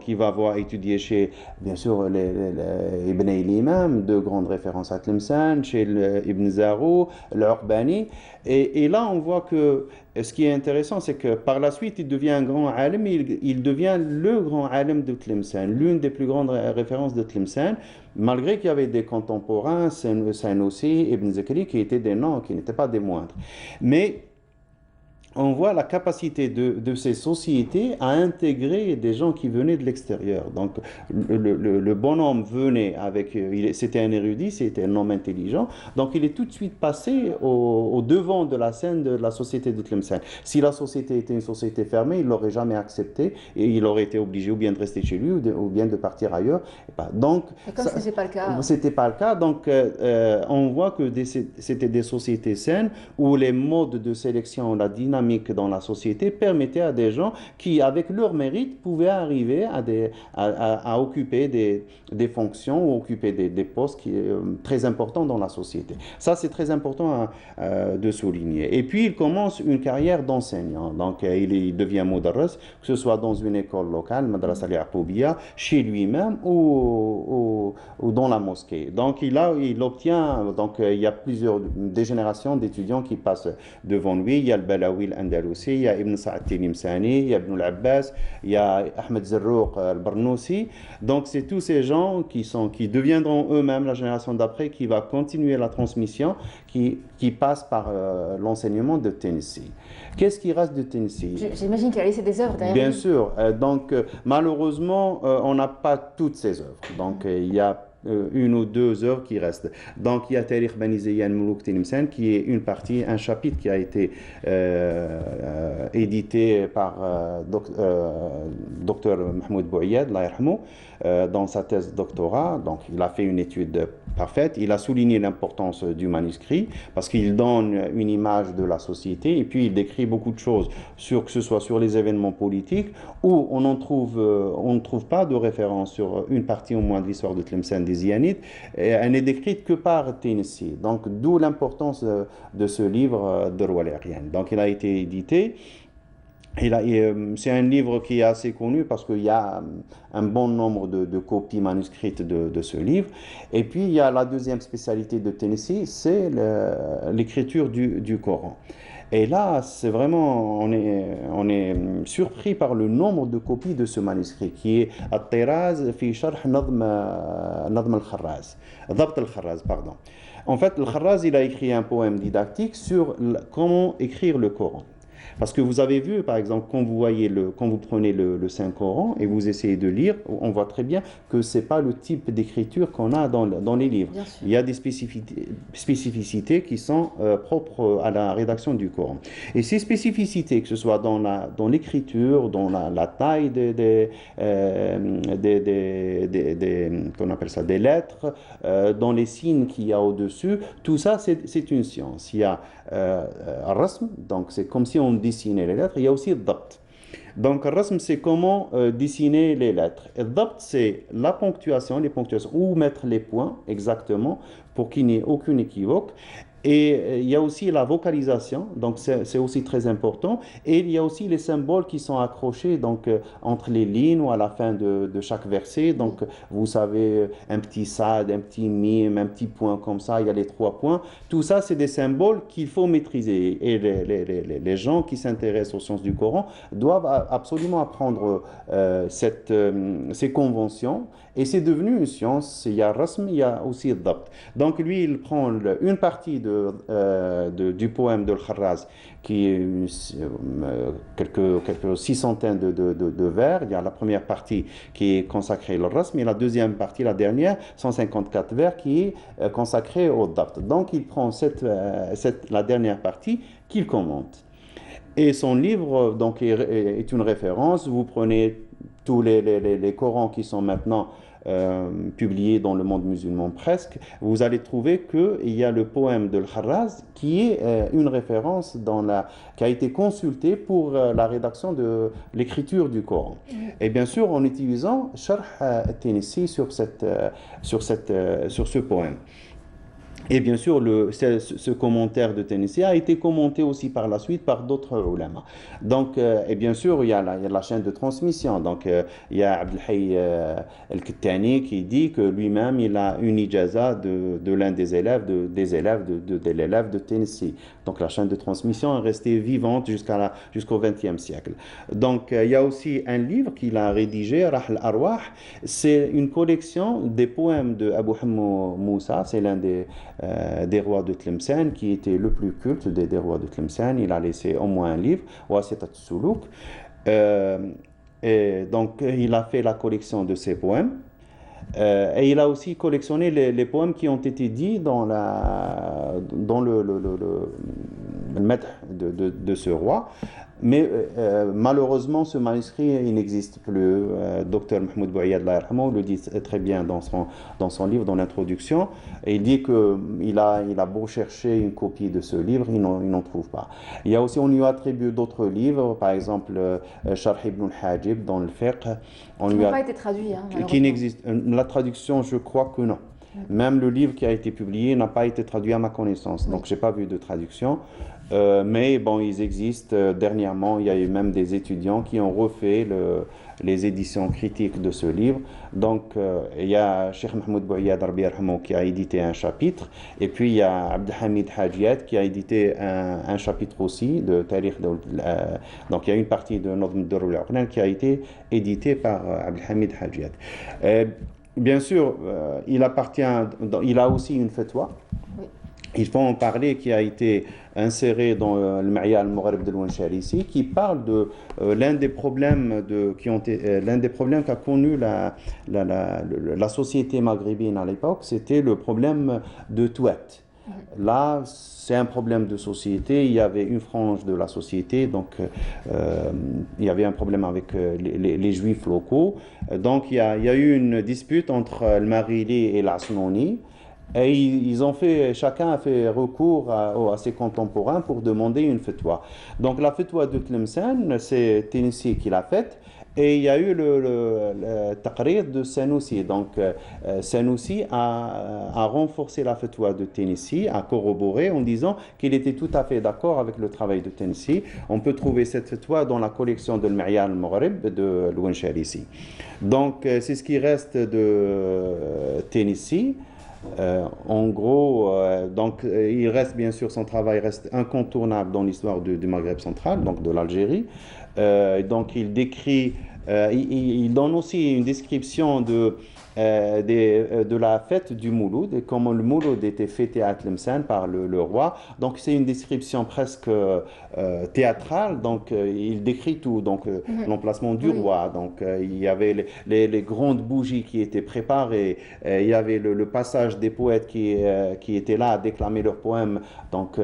il va avoir étudié chez, bien sûr, Ibn al-Imam, de grandes références à Tlemcen, chez Ibn Zarou, l'Urbani. Et là, on voit que ce qui est intéressant, c'est que par la suite, il devient un grand alim, il devient le grand alim de Tlemcen, l'une des plus grandes références de Tlemcen, malgré qu'il y avait des contemporains, Sanusi, Ibn Zakri, qui étaient des noms, qui n'étaient pas des moindres. Mais on voit la capacité de ces sociétés à intégrer des gens qui venaient de l'extérieur. Donc le bonhomme venait c'était un érudit, c'était un homme intelligent, donc il est tout de suite passé au devant de la scène de la société de Tlemcen. Si la société était une société fermée, il ne l'aurait jamais accepté et il aurait été obligé ou bien de rester chez lui ou bien de partir ailleurs. Donc, et comme ce n'était pas le cas. C'était pas le cas, donc on voit que c'était des sociétés saines où les modes de sélection, la dynamique dans la société permettait à des gens qui, avec leur mérite, pouvaient arriver à occuper des fonctions ou occuper des postes très importants dans la société. Ça, c'est très important de souligner. Et puis, il commence une carrière d'enseignant. Donc, il devient mudarris, que ce soit dans une école locale, Madrasa al-Yaqoubia, chez lui-même ou dans la mosquée. Donc, il obtient, donc, il y a des générations d'étudiants qui passent devant lui. Il y a le Balawi الأندلسي, il y a Ibn Sa'd Tilimsani, il y a Ibn al-Abbas, il y a Ahmed Zarrouq al-Barnoussi. Donc c'est tous ces gens qui deviendront eux-mêmes la génération d'après, qui va continuer la transmission, qui passe par l'enseignement de Tennessee. Qu'est-ce qui reste de Tennessee? J'imagine qu'il a laissé des œuvres derrière. Bien sûr. Donc malheureusement, on n'a pas toutes ces œuvres. Donc il y a une ou deux œuvres qui restent. Donc il y a Tarikh Bani Zayyan Moulouk Tilimsan qui est un chapitre qui a été édité par Dr Mahmoud Bouayed, dans sa thèse de doctorat. Donc il a fait une étude parfaite. Il a souligné l'importance du manuscrit parce qu'il donne une image de la société et puis il décrit beaucoup de choses, que ce soit sur les événements politiques où on ne trouve pas de référence sur une partie au moins de l'histoire de Tlemcen des Zianites. Elle n'est décrite que par Tennessee. Donc d'où l'importance de ce livre de Roi Lérian. Donc il a été édité. C'est un livre qui est assez connu parce qu'il y a un bon nombre de copies manuscrites de ce livre. Et puis, il y a la deuxième spécialité de Tennessee, c'est l'écriture du Coran. Et là, c'est vraiment, on est surpris par le nombre de copies de ce manuscrit qui est At-Tiraz fi Sharh Nadm al-Kharraz. Dabt al-Kharraz, pardon. En fait, al-Kharraz, il a écrit un poème didactique sur comment écrire le Coran. Parce que vous avez vu, par exemple, quand vous prenez le Saint-Coran et vous essayez de lire, on voit très bien que ce n'est pas le type d'écriture qu'on a dans les livres. Il y a des spécificités qui sont propres à la rédaction du Coran. Et ces spécificités, que ce soit dans l'écriture, dans la taille qu'on appelle ça, des lettres, dans les signes qu'il y a au-dessus, tout ça, c'est une science. Il y a rasm, donc c'est comme si on dessinait les lettres. Il y a aussi le dabt. Donc, rasm, c'est comment dessiner les lettres. Et le dabt, c'est les ponctuations, où mettre les points exactement pour qu'il n'y ait aucune équivoque. Et il y a aussi la vocalisation, donc c'est aussi très important. Et il y a aussi les symboles qui sont accrochés donc, entre les lignes ou à la fin de chaque verset. Donc vous savez, un petit sad, un petit mime, un petit point comme ça, il y a les 3 points. Tout ça, c'est des symboles qu'il faut maîtriser. Et les gens qui s'intéressent aux sciences du Coran doivent absolument apprendre ces conventions. Et c'est devenu une science. Il y a rasm, il y a aussi le dabt. Donc lui, il prend une partie du poème de Al-Kharraz, qui est quelques 600 de vers. Il y a la première partie qui est consacrée au rasm, et la deuxième partie, la dernière, 154 vers, qui est consacrée au dabt. Donc il prend la dernière partie qu'il commente. Et son livre donc, est une référence. Vous prenez tous les Corans qui sont maintenant publiés dans le monde musulman presque, vous allez trouver qu'il y a le poème de Al-Kharraz qui est une référence qui a été consultée pour la rédaction de l'écriture du Coran. Et bien sûr en utilisant Sharh al-Tinissi sur ce poème. Et bien sûr, ce commentaire de Tinissi a été commenté aussi par la suite par d'autres ulama. Donc, et bien sûr, il y a la chaîne de transmission. Donc, il y a Abdelhayy El-Kittani qui dit que lui-même, il a une ijaza de l'un des élèves de l'élève de Tinissi. Donc, la chaîne de transmission est restée vivante jusqu'au XXe siècle. Donc, il y a aussi un livre qu'il a rédigé, Rah al-Arwah. C'est une collection des poèmes de Abu Hamou Moussa. C'est l'un des rois de Tlemcen, qui était le plus culte des rois de Tlemcen. Il a laissé au moins un livre, Wasitat al-Suluk. Et donc, il a fait la collection de ces poèmes. Et il a aussi collectionné les poèmes qui ont été dits dans le madh de ce roi. Mais malheureusement, ce manuscrit, il n'existe plus. Dr Mahmoud Bouayyad le dit très bien dans son livre, dans l'introduction. Et il dit qu'il a beau chercher une copie de ce livre, il n'en trouve pas. On lui attribue d'autres livres, par exemple Sharh ibn al-Hajib dans le fiqh. Qui n'a pas été traduit. Qui n'existe. La traduction, je crois que non. Même le livre qui a été publié n'a pas été traduit à ma connaissance. Donc, je n'ai pas vu de traduction. Mais bon, ils existent. Dernièrement, il y a eu même des étudiants qui ont refait les éditions critiques de ce livre. Donc, il y a Cheikh Mahmoud Bouayyad qui a édité un chapitre. Et puis, il y a Abdelhamid Hajiyat qui a édité un chapitre aussi de Tarikh. Donc, il y a une partie de Nadm Darul Aqnan qui a été édité par Abdelhamid Hajiyat. Bien sûr, il a aussi une fatwa. Oui. Il faut en parler, qui a été inséré dans le Ma'ya al-Maghrib de Louansharisi, qui parle de l'un des problèmes qu'a connu la société maghrébine à l'époque, c'était le problème de Touat. Là, c'est un problème de société. Il y avait une frange de la société, donc il y avait un problème avec les juifs locaux. Donc il y a eu une dispute entre le Marili et l'Asnoni. Et chacun a fait recours à ses contemporains pour demander une fatwa. Donc la fatwa de Tlemcen, c'est Tinissi qui l'a faite. Et il y a eu le taqrir de Senoussi. Donc Senoussi a renforcé la fatwa de Tinissi, a corroboré en disant qu'il était tout à fait d'accord avec le travail de Tinissi. On peut trouver cette fatwa dans la collection de Ma'ya al-Maghrib de Louansharisi. Donc c'est ce qui reste de Tinissi. En gros, donc il reste bien sûr, son travail reste incontournable dans l'histoire du Maghreb central, donc de l'Algérie. Donc il décrit, il donne aussi une description de la fête du Mouloud et comment le Mouloud était fêté à Tlemcen par le roi. Donc c'est une description presque théâtrale. Donc il décrit tout, donc l'emplacement du roi. Donc il y avait les grandes bougies qui étaient préparées. Il y avait le passage des poètes qui étaient là à déclamer leurs poèmes, donc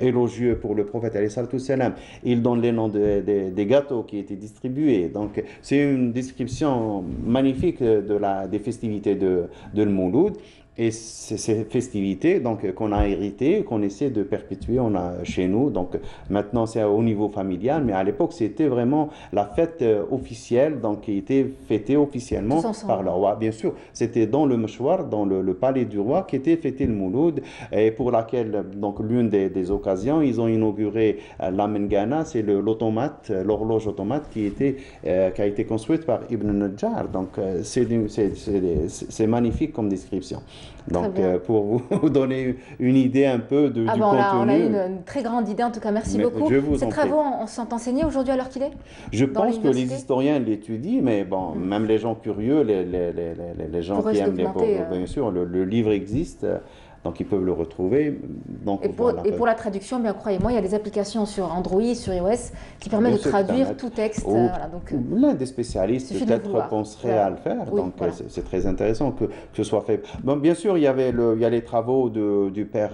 élogieux pour le prophète alayhi salatu salam. Il donne les noms des gâteaux qui étaient distribués. Donc c'est une description magnifique des festivités de Mouloud. Et ces festivités donc, qu'on a héritées, qu'on essaie de perpétuer chez nous. Donc maintenant, c'est au niveau familial, mais à l'époque, c'était vraiment la fête officielle, donc qui était fêtée officiellement par le roi. Bien sûr, c'était dans le mouchoir, dans le palais du roi, qui était fêté le Mouloud, et pour laquelle, donc l'une des occasions, ils ont inauguré la Mengana, c'est l'automate, l'horloge automate qui a été construite par Ibn Najjar. Donc c'est magnifique comme description. Donc, pour vous donner une idée un peu du contenu. On a eu une très grande idée, en tout cas, merci beaucoup. Ces travaux sont enseignés aujourd'hui à l'heure qu'il est? Je pense que les historiens l'étudient, mais bon, même les gens curieux, les gens qui aiment bien sûr, le livre existe. Donc, ils peuvent le retrouver. Donc, et pour la traduction, bien croyez-moi, il y a des applications sur Android, sur iOS, qui permettent de traduire tout texte. L'un des spécialistes peut-être penserait à le faire. Donc, c'est très intéressant que ce soit fait. Bon, bien sûr, il y a les travaux du père,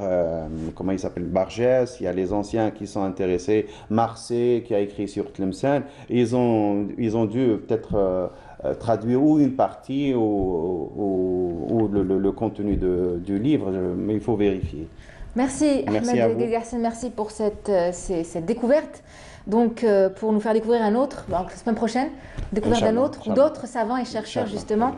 comment il s'appelle, Bargès. Il y a les anciens qui sont intéressés. Marseille, qui a écrit sur Tlemcen. Ils ont dû peut-être traduire ou une partie ou le contenu du livre, mais il faut vérifier. Merci Ahmed Gelgassen, merci pour cette découverte. Donc pour nous faire découvrir un autre, la semaine prochaine, découvrir d'un autre ou d'autres savants et chercheurs justement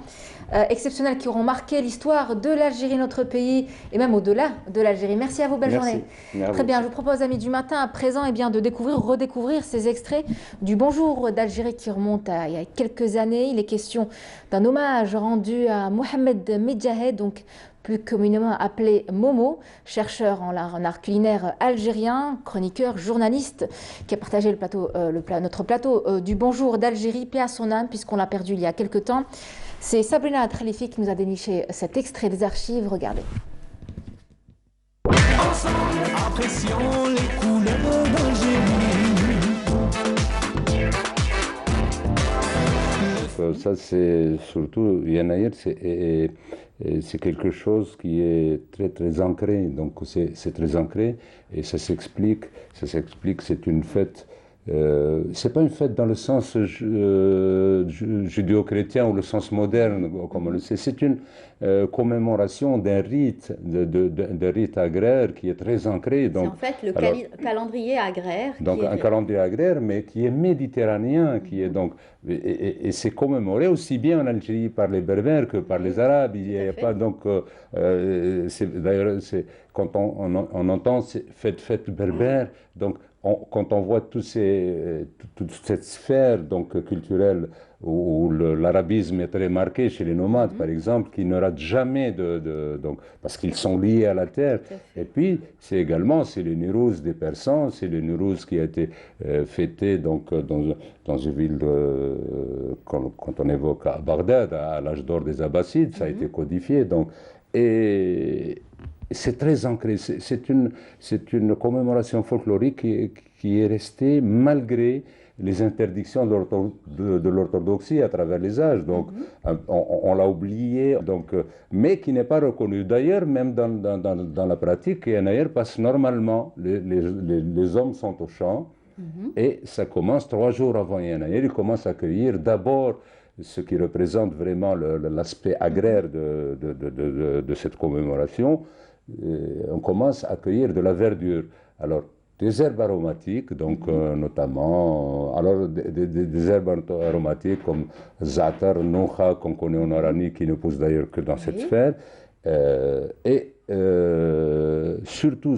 exceptionnels qui auront marqué l'histoire de l'Algérie, notre pays, et même au-delà de l'Algérie. Merci à vous, belle journée. Très bien, je vous propose, amis du matin, à présent, de redécouvrir ces extraits du Bonjour d'Algérie qui remonte il y a quelques années. Il est question d'un hommage rendu à Mohamed Medjahed, donc plus communément appelé Momo, chercheur en art culinaire algérien, chroniqueur, journaliste, qui a partagé notre plateau du Bonjour d'Algérie, paix à son âme, puisqu'on l'a perdu il y a quelque temps. C'est Sabrina Tralifi qui nous a déniché cet extrait des archives. Regardez. Ensemble, apprécions les couleurs d'Algérie. Ça, c'est surtout, Yanaïr, c'est quelque chose qui est très, très ancré. Donc, c'est très ancré et ça s'explique. C'est une fête. C'est pas une fête dans le sens judéo-chrétien ou le sens moderne, comme on le sait. C'est une commémoration d'un rite, d'un rite agraire qui est très ancré. C'est en fait le calendrier agraire. Donc un calendrier agraire, mais qui est méditerranéen, qui est donc et c'est commémoré aussi bien en Algérie par les Berbères que par les Arabes. Il n'y a pas donc d'ailleurs quand on entend fête berbère, donc quand on voit toute cette sphère donc, culturelle où l'arabisme est très marqué chez les nomades, par exemple, qui ne ratent jamais donc, parce qu'ils sont liés à la terre. Et puis, c'est le Nowrouz des Persans, c'est le Nowrouz qui a été fêté donc, dans une ville, quand on évoque à Bagdad, à l'âge d'or des Abbassides, ça a été codifié. Donc, et c'est très ancré, c'est une commémoration folklorique qui est restée malgré les interdictions de l'orthodoxie à travers les âges. Donc, on l'a oublié, donc, mais qui n'est pas reconnu. D'ailleurs, même dans la pratique, Yanaïr passe normalement. Les hommes sont au champ et ça commence 3 jours avant Yanaïr. Ils commencent à accueillir d'abord ce qui représente vraiment l'aspect agraire de cette commémoration. On commence à accueillir de la verdure. Alors, des herbes aromatiques, donc notamment, alors des herbes aromatiques comme Za'atar, Nouha, qu'on connaît en Oranie, qui ne pousse d'ailleurs que dans cette sphère, et surtout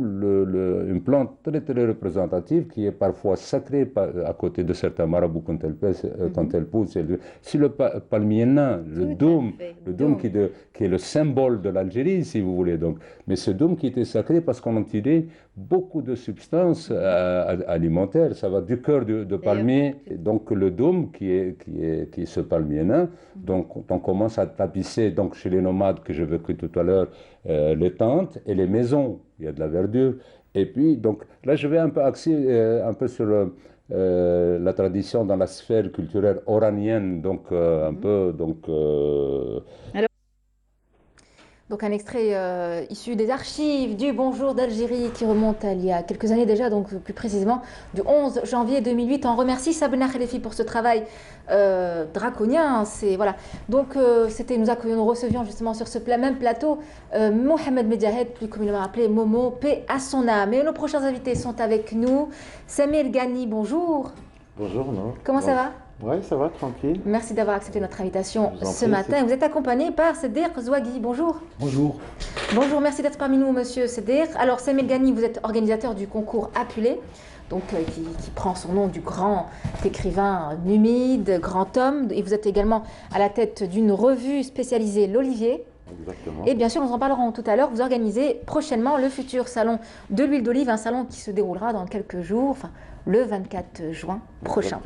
une plante très très représentative qui est parfois sacrée à côté de certains marabouts quand elle pousse. C'est le palmier nain, le dôme qui est le symbole de l'Algérie, si vous voulez. Donc. Mais ce dôme qui était sacré parce qu'on en tirait beaucoup de substances alimentaires. Ça va du cœur de palmier. Et donc le dôme qui est ce palmier nain. Donc on commence à tapisser donc, chez les nomades que j'évoquais tout à l'heure, les tentes et les maisons. Il y a de la verdure. Et puis, donc, là, je vais un peu axer un peu sur la tradition dans la sphère culturelle oranienne, donc un peu... Donc un extrait issu des archives du Bonjour d'Algérie qui remonte à il y a quelques années déjà, donc plus précisément du 11 janvier 2008. On remercie Sabna Khelefi pour ce travail draconien. Voilà. Donc nous recevions justement sur ce même plateau Mohamed Medjahed, plus communément appelé Momo, paix à son âme. Et nos prochains invités sont avec nous. Samir Ghani, bonjour. Bonjour, non. Comment ça va? Oui, ça va, tranquille. Merci d'avoir accepté notre invitation ce matin. Vous êtes accompagné par Sedir Zouagui. Bonjour. Bonjour. Bonjour, merci d'être parmi nous, monsieur Sedir. Alors, Samir Ghani, vous êtes organisateur du concours Apulé, donc qui prend son nom du grand écrivain numide, grand homme. Et vous êtes également à la tête d'une revue spécialisée, l'Olivier. Exactement. Et bien sûr, nous en parlerons tout à l'heure. Vous organisez prochainement le futur salon de l'huile d'olive, un salon qui se déroulera dans quelques jours, enfin le 24 juin prochain.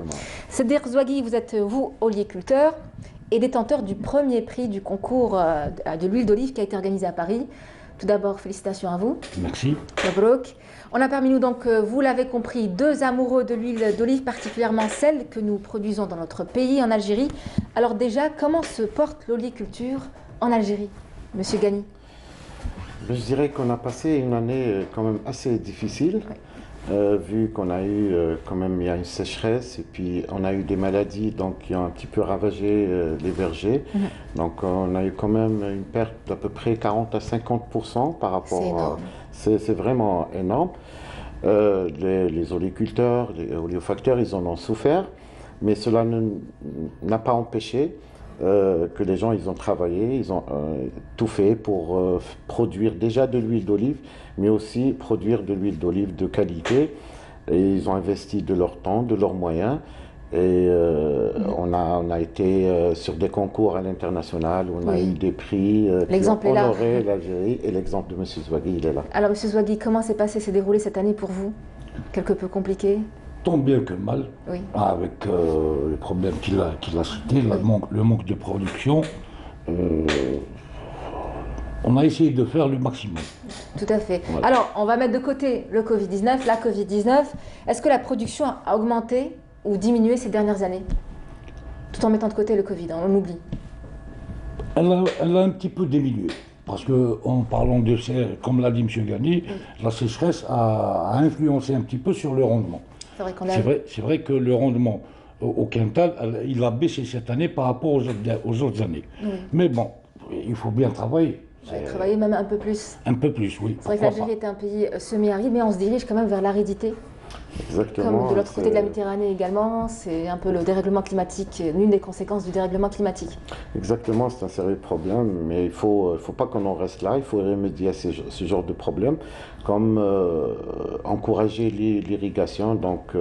Sedir Zouagui, vous êtes, vous, oliviculteur et détenteur du premier prix du concours de l'huile d'olive qui a été organisé à Paris. Tout d'abord, félicitations à vous. Merci. Mabrouk. On a parmi nous donc, vous l'avez compris, deux amoureux de l'huile d'olive, particulièrement celle que nous produisons dans notre pays, en Algérie. Alors déjà, comment se porte l'oliviculture en Algérie, monsieur Ghani? Je dirais qu'on a passé une année quand même assez difficile, vu qu'on a eu quand même il y a une sécheresse et puis on a eu des maladies donc, qui ont un petit peu ravagé les vergers. Donc on a eu quand même une perte d'à peu près 40 à 50% par rapport à... C'est vraiment énorme. Les oliviculteurs, les oléofacteurs, ils en ont souffert, mais cela n'a pas empêché que les gens, ils ont travaillé, ils ont tout fait pour produire déjà de l'huile d'olive, mais aussi produire de l'huile d'olive de qualité. Et ils ont investi de leur temps, de leurs moyens. Et on a été sur des concours à l'international, on a eu des prix qui ont honoré l'Algérie. Et l'exemple de M. Zouagui, il est là. Alors, M. Zouagui, comment s'est déroulé cette année pour vous? Quelque peu compliqué? Tant bien que mal, oui. Avec les problèmes qu'il a cités, le manque de production. On a essayé de faire le maximum. Tout à fait. Voilà. Alors, on va mettre de côté le Covid-19, la Covid-19. Est-ce que la production a augmenté ou diminué ces dernières années? Tout en mettant de côté le Covid, on oublie. Elle a un petit peu diminué. Parce qu'en parlant de, comme l'a dit M. Ghani, la sécheresse a influencé un petit peu sur le rendement. C'est vrai que le rendement au quintal, il a baissé cette année par rapport aux autres années. Oui. Mais bon, il faut bien travailler. Travailler même un peu plus. Un peu plus, oui. C'est vrai que l'Algérie est un pays semi-aride, mais on se dirige quand même vers l'aridité. Exactement. Comme de l'autre côté de la Méditerranée également, c'est un peu le dérèglement climatique, l'une des conséquences du dérèglement climatique. Exactement, c'est un sérieux problème, mais il ne faut pas qu'on en reste là, il faut remédier à ce genre de problème, comme encourager l'irrigation. Donc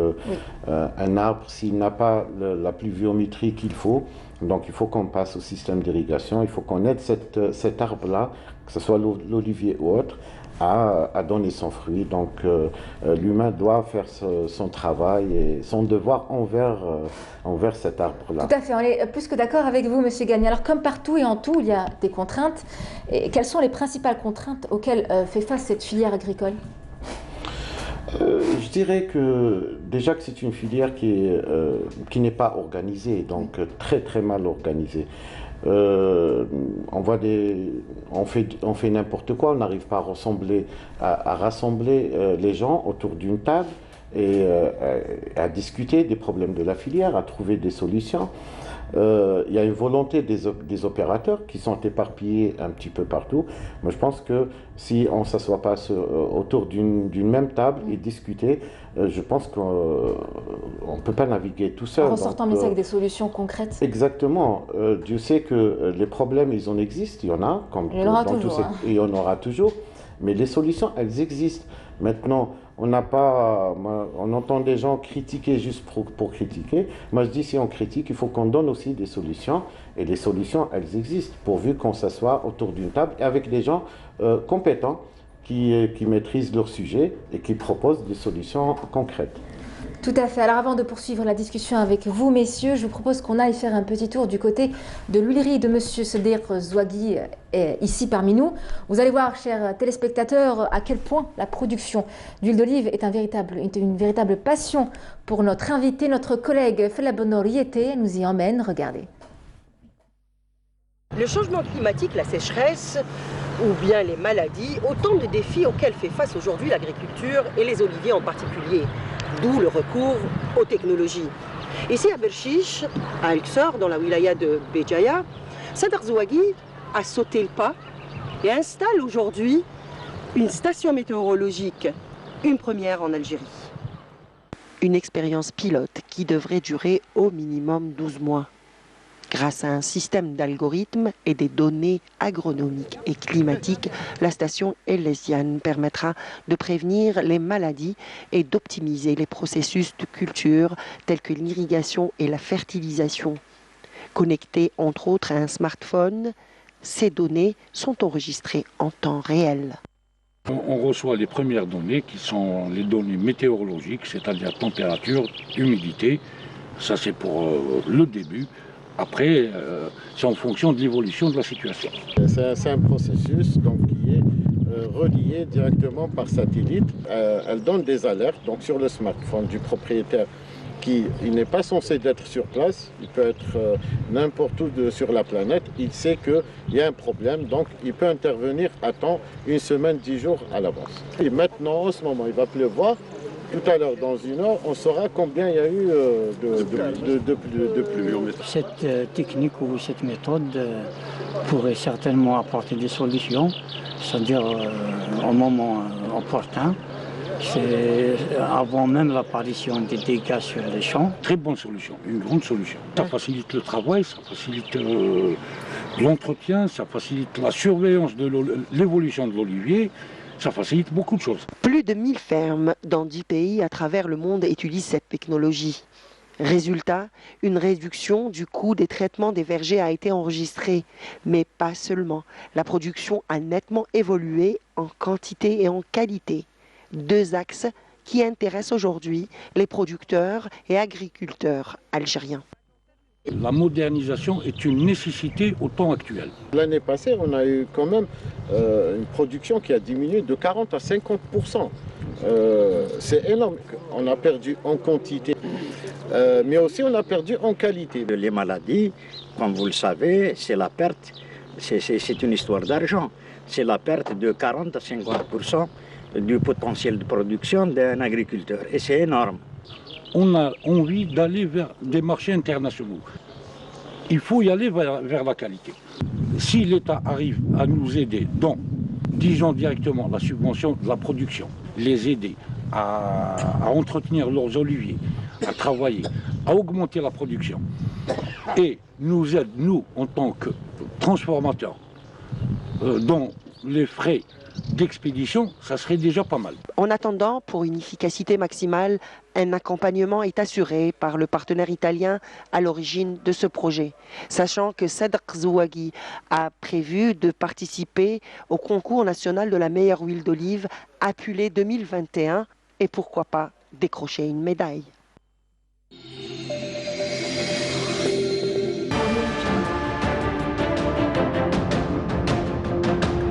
un arbre, s'il n'a pas la pluviométrie qu'il faut, donc il faut qu'on passe au système d'irrigation, il faut qu'on aide cet arbre-là, que ce soit l'olivier ou autre, à donner son fruit. Donc l'humain doit faire son travail et son devoir envers cet arbre-là. Tout à fait, on est plus que d'accord avec vous, Monsieur Ghani. Alors comme partout et en tout, il y a des contraintes. Et quelles sont les principales contraintes auxquelles fait face cette filière agricole? Je dirais que déjà que c'est une filière qui n'est pas organisée, donc très très mal organisée. On fait n'importe quoi, on n'arrive pas à rassembler les gens autour d'une table et à discuter des problèmes de la filière, à trouver des solutions. il y a une volonté des opérateurs qui sont éparpillés un petit peu partout. Moi, je pense que si on ne s'assoit pas autour d'une même table et discuter, je pense qu'on ne peut pas naviguer tout seul. En sortant mais avec des solutions concrètes. Exactement. Dieu sait que les problèmes, ils en existent, il y en a. Comme il y en aura toujours. Il y en aura toujours. Mais les solutions, elles existent. Maintenant, on entend des gens critiquer juste pour critiquer. Moi, je dis, si on critique, il faut qu'on donne aussi des solutions. Et les solutions, elles existent, pourvu qu'on s'assoie autour d'une table avec des gens compétents qui maîtrisent leur sujet et qui proposent des solutions concrètes. Tout à fait. Alors avant de poursuivre la discussion avec vous, messieurs, je vous propose qu'on aille faire un petit tour du côté de l'huilerie de Monsieur Sedir Zouagui, ici parmi nous. Vous allez voir, chers téléspectateurs, à quel point la production d'huile d'olive est une véritable passion pour notre invité, notre collègue Felabonor Yete nous y emmène. Regardez. Le changement climatique, la sécheresse ou bien les maladies, autant de défis auxquels fait face aujourd'hui l'agriculture et les oliviers en particulier. D'où le recours aux technologies. Ici à Berchiche, à Luxor, dans la wilaya de Béjaïa, Sedir Zouagui a sauté le pas et installe aujourd'hui une station météorologique, une première en Algérie. Une expérience pilote qui devrait durer au minimum 12 mois. Grâce à un système d'algorithmes et des données agronomiques et climatiques, la station Elysiane permettra de prévenir les maladies et d'optimiser les processus de culture tels que l'irrigation et la fertilisation. Connectées entre autres à un smartphone, ces données sont enregistrées en temps réel. On reçoit les premières données qui sont les données météorologiques, c'est-à-dire température, humidité. Ça c'est pour le début. Après, c'est en fonction de l'évolution de la situation. C'est un processus donc, qui est relié directement par satellite. Elle donne des alertes donc, sur le smartphone du propriétaire qui n'est pas censé être sur place. Il peut être n'importe où sur la planète. Il sait qu'il y a un problème, donc il peut intervenir à temps, une semaine, 10 jours à l'avance. Et maintenant, en ce moment, il va pleuvoir. Tout à l'heure, dans une heure, on saura combien il y a eu de pluie. Cette technique ou cette méthode pourrait certainement apporter des solutions, c'est-à-dire au moment opportun, c'est avant même l'apparition des dégâts sur les champs. Très bonne solution, une grande solution. Ça facilite le travail, ça facilite l'entretien, ça facilite la surveillance de l'évolution de l'olivier. Ça facilite beaucoup de choses. Plus de 1000 fermes dans 10 pays à travers le monde utilisent cette technologie. Résultat, une réduction du coût des traitements des vergers a été enregistrée. Mais pas seulement. La production a nettement évolué en quantité et en qualité. Deux axes qui intéressent aujourd'hui les producteurs et agriculteurs algériens. La modernisation est une nécessité au temps actuel. L'année passée, on a eu quand même une production qui a diminué de 40 à 50%. C'est énorme. On a perdu en quantité, mais aussi on a perdu en qualité. Les maladies, comme vous le savez, c'est la perte, c'est une histoire d'argent. C'est la perte de 40 à 50% du potentiel de production d'un agriculteur. Et c'est énorme. On a envie d'aller vers des marchés internationaux. Il faut y aller vers la qualité. Si l'État arrive à nous aider dans, disons directement, la subvention de la production, les aider à entretenir leurs oliviers, à travailler, à augmenter la production, et nous aide, nous, en tant que transformateurs, dans les frais d'expédition, ça serait déjà pas mal. En attendant, pour une efficacité maximale, un accompagnement est assuré par le partenaire italien à l'origine de ce projet. Sachant que Sedir Zouagui a prévu de participer au concours national de la meilleure huile d'olive Apulé 2021 et pourquoi pas décrocher une médaille.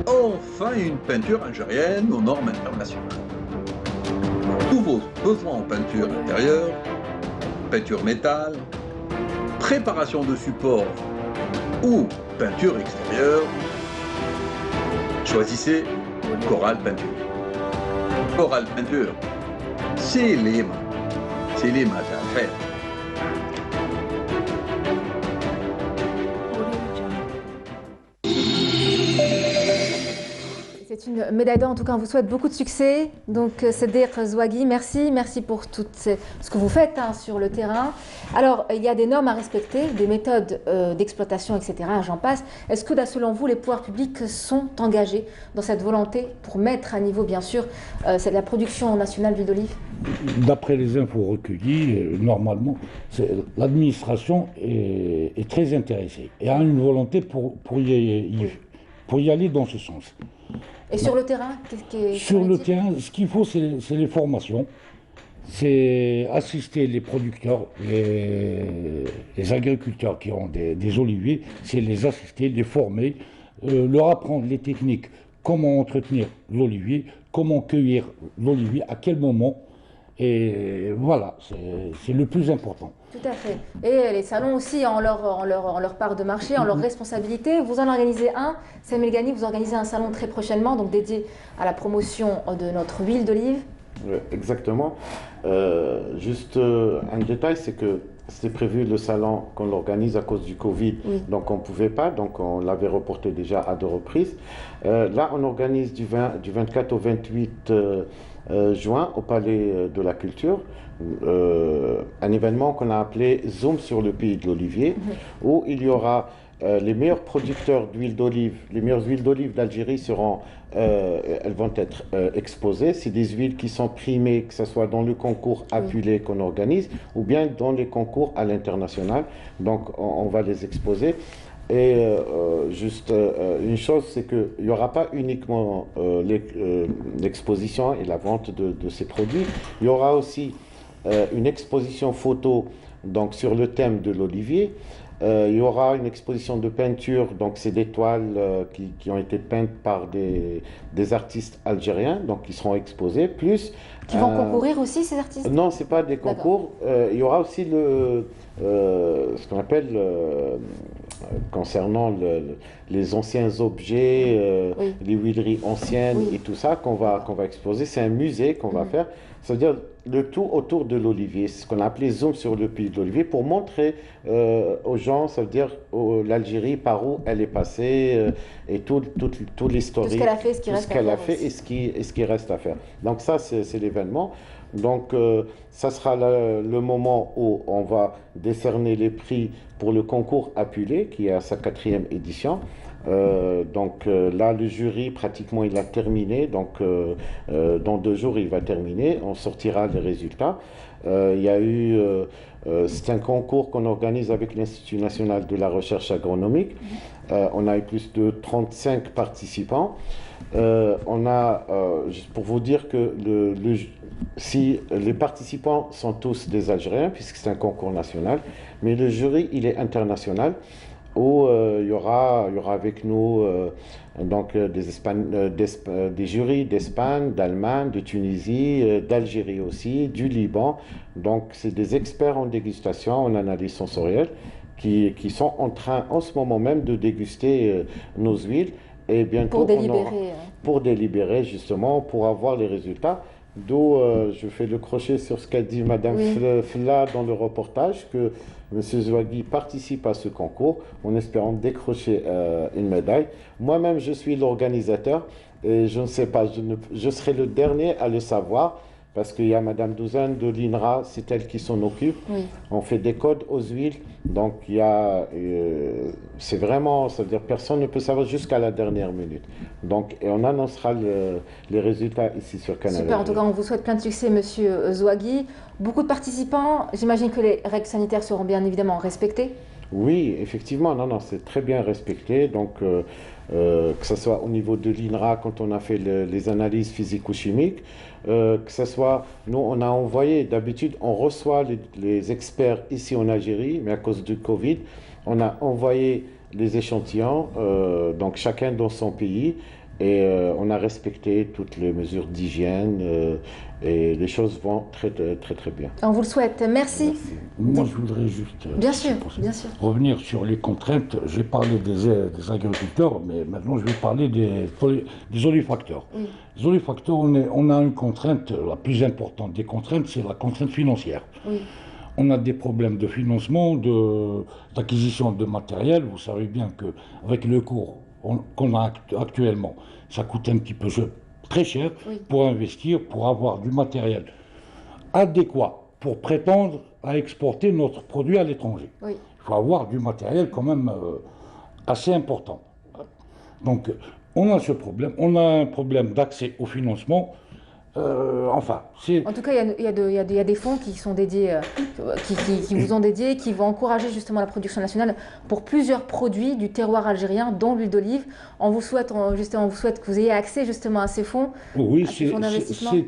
Enfin, une peinture algérienne aux normes internationales. Tous vos besoins en peinture intérieure, peinture métal, préparation de support ou peinture extérieure, choisissez Coral Peinture. Coral Peinture, c'est les mains à faire. une médaille d'or. En tout cas, on vous souhaite beaucoup de succès. Donc, Sedir Zouagui, merci pour tout ce que vous faites sur le terrain. Alors, il y a des normes à respecter, des méthodes d'exploitation, etc. J'en passe. Est-ce que, selon vous, les pouvoirs publics sont engagés dans cette volonté pour mettre à niveau, bien sûr, la production nationale d'huile d'olive? D'après les infos recueillies, normalement, l'administration est très intéressée et a une volonté pour y aller dans ce sens. Et sur le terrain, Sur le terrain, ce qu'il faut, c'est les formations. C'est assister les producteurs, les agriculteurs qui ont des oliviers, c'est les assister, les former, leur apprendre les techniques, comment entretenir l'olivier, comment cueillir l'olivier, à quel moment. Et voilà, c'est le plus important. Tout à fait. Et les salons aussi ont leur part de marché, ont leur responsabilité. Vous en organisez un, Samuel Gani, vous organisez un salon très prochainement, donc dédié à la promotion de notre huile d'olive. Oui, exactement. Juste un détail, c'est que c'était prévu le salon qu'on l'organise à cause du Covid, donc on ne pouvait pas, donc on l'avait reporté déjà à 2 reprises. Là, on organise du 24 au 28 juin au Palais de la Culture, un événement qu'on a appelé Zoom sur le pays de l'olivier, où il y aura les meilleurs producteurs d'huile d'olive, les meilleures huiles d'olive d'Algérie seront, elles vont être exposées. C'est des huiles qui sont primées, que ce soit dans le concours appelé qu'on organise, ou bien dans les concours à l'international. Donc on va les exposer. Et juste une chose, c'est qu'il n'y aura pas uniquement l'exposition et la vente de ces produits, il y aura aussi une exposition photo donc, sur le thème de l'olivier. Il y aura une exposition de peinture, donc c'est des toiles qui ont été peintes par des artistes algériens, donc qui seront exposées, plus... Qui vont concourir aussi, ces artistes? Non, ce n'est pas des concours. Il y aura aussi ce qu'on appelle, concernant les anciens objets, les huileries anciennes et tout ça qu'on va exposer. C'est un musée qu'on va faire, c'est-à-dire le tout autour de l'olivier, c'est ce qu'on a appelé Zoom sur le pays de l'olivier, pour montrer aux gens, ça veut dire l'Algérie, par où elle est passée, et tout l'historique, tout ce qu'elle a fait, et ce qui reste à faire. Donc ça, c'est l'événement. Donc ça sera le moment où on va décerner les prix pour le concours Apulé, qui est à sa 4e édition. Là, le jury, pratiquement, il a terminé. Donc, dans 2 jours, il va terminer. On sortira les résultats. C'est un concours qu'on organise avec l'Institut national de la recherche agronomique. On a eu plus de 35 participants. Juste pour vous dire que si les participants sont tous des Algériens, puisque c'est un concours national, mais le jury, il est international, où il y aura avec nous des jurys d'Espagne, d'Allemagne, de Tunisie, d'Algérie aussi, du Liban. Donc c'est des experts en dégustation, en analyse sensorielle, qui sont en train en ce moment même de déguster nos huiles. Et bientôt, pour délibérer justement, pour avoir les résultats. D'où je fais le crochet sur ce qu'a dit Madame Fla dans le reportage, que M. Zouagui participe à ce concours en espérant décrocher une médaille. Moi-même, je suis l'organisateur et je ne sais pas, je serai le dernier à le savoir, parce qu'il y a Madame Douzane de l'INRA, c'est elle qui s'en occupe. On fait des codes aux huiles, donc c'est vraiment, ça veut dire personne ne peut savoir jusqu'à la dernière minute. Donc, et on annoncera les résultats ici sur Canal. Super, en tout cas, on vous souhaite plein de succès, Monsieur Zouagui. Beaucoup de participants, j'imagine que les règles sanitaires seront bien évidemment respectées. Oui, effectivement, non, c'est très bien respecté. Donc, que ce soit au niveau de l'INRA, quand on a fait les analyses physico-chimiques, que ce soit, nous, on a envoyé, d'habitude, on reçoit les experts ici en Algérie, mais à cause du Covid, on a envoyé les échantillons, donc chacun dans son pays, et on a respecté toutes les mesures d'hygiène, et les choses vont très bien. On vous le souhaite. Merci. Moi, je voudrais juste bien sûr. Revenir sur les contraintes. J'ai parlé des agriculteurs, mais maintenant je vais parler des olifacteurs. Les olifacteurs, on a une contrainte, la plus importante des contraintes, c'est la contrainte financière. On a des problèmes de financement, d'acquisition de matériel. Vous savez bien qu'avec le cours qu'on a actuellement. Ça coûte un petit peu très cher pour investir, pour avoir du matériel adéquat pour prétendre à exporter notre produit à l'étranger. Il faut avoir du matériel quand même assez important. Donc on a ce problème, on a un problème d'accès au financement. En tout cas, il y a des fonds qui sont dédiés, qui vous ont dédié, qui vont encourager justement la production nationale pour plusieurs produits du terroir algérien, dont l'huile d'olive. On vous souhaite que vous ayez accès justement à ces fonds. Oui, c'est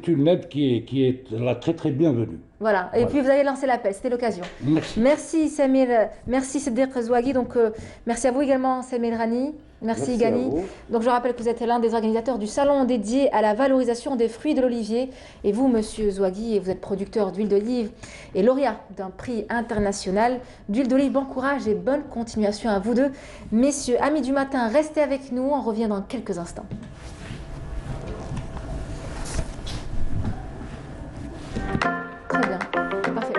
une aide qui est là, très très bienvenue. Voilà, et puis vous avez lancé l'appel, c'était l'occasion. Merci Samir, merci Sedir Zouagui, donc merci à vous également Samir Rani, merci Gani. Donc je rappelle que vous êtes l'un des organisateurs du salon dédié à la valorisation des fruits de l'olivier. Et vous, monsieur Zouagui, vous êtes producteur d'huile d'olive et lauréat d'un prix international d'huile d'olive. Bon courage et bonne continuation à vous deux. Messieurs, amis du matin, restez avec nous, on revient dans quelques instants. Très bien, parfait.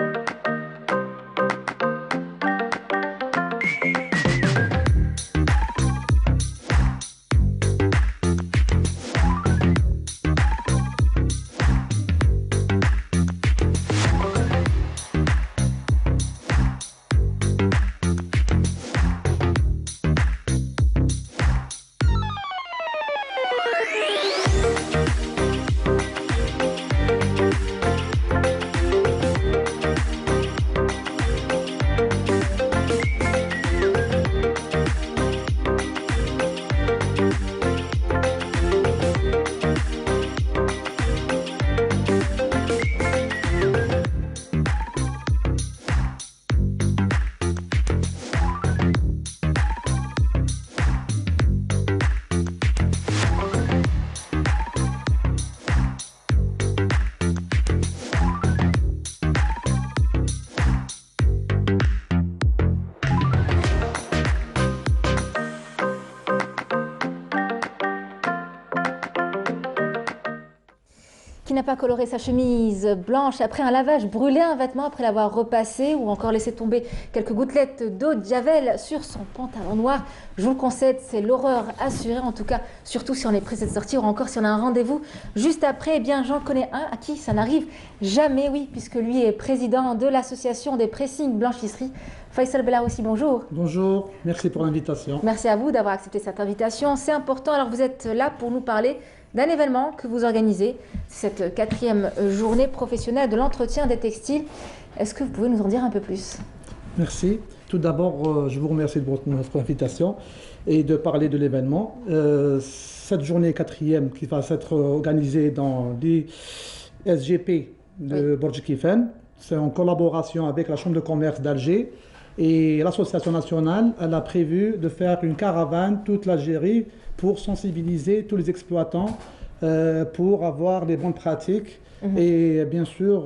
Qui n'a pas coloré sa chemise blanche après un lavage, brûlé un vêtement après l'avoir repassé ou encore laissé tomber quelques gouttelettes d'eau de javel sur son pantalon noir. Je vous le concède, c'est l'horreur assurée, en tout cas, surtout si on est pressé de sortir ou encore si on a un rendez-vous juste après. Eh bien, j'en connais un à qui ça n'arrive jamais, oui, puisque lui est président de l'association des pressings blanchisseries. Faisal Belaoussi, bonjour. Bonjour, merci pour l'invitation. Merci à vous d'avoir accepté cette invitation. C'est important, alors vous êtes là pour nous parler d'un événement que vous organisez, cette 4e journée professionnelle de l'entretien des textiles. Est-ce que vous pouvez nous en dire un peu plus? Merci. Tout d'abord, je vous remercie de votre invitation et de parler de l'événement. Cette journée 4e qui va être organisée dans les SGP de Borj Kifen, c'est en collaboration avec la Chambre de commerce d'Alger et l'Association nationale. Elle a prévu de faire une caravane toute l'Algérie pour sensibiliser tous les exploitants pour avoir les bonnes pratiques. Et bien sûr,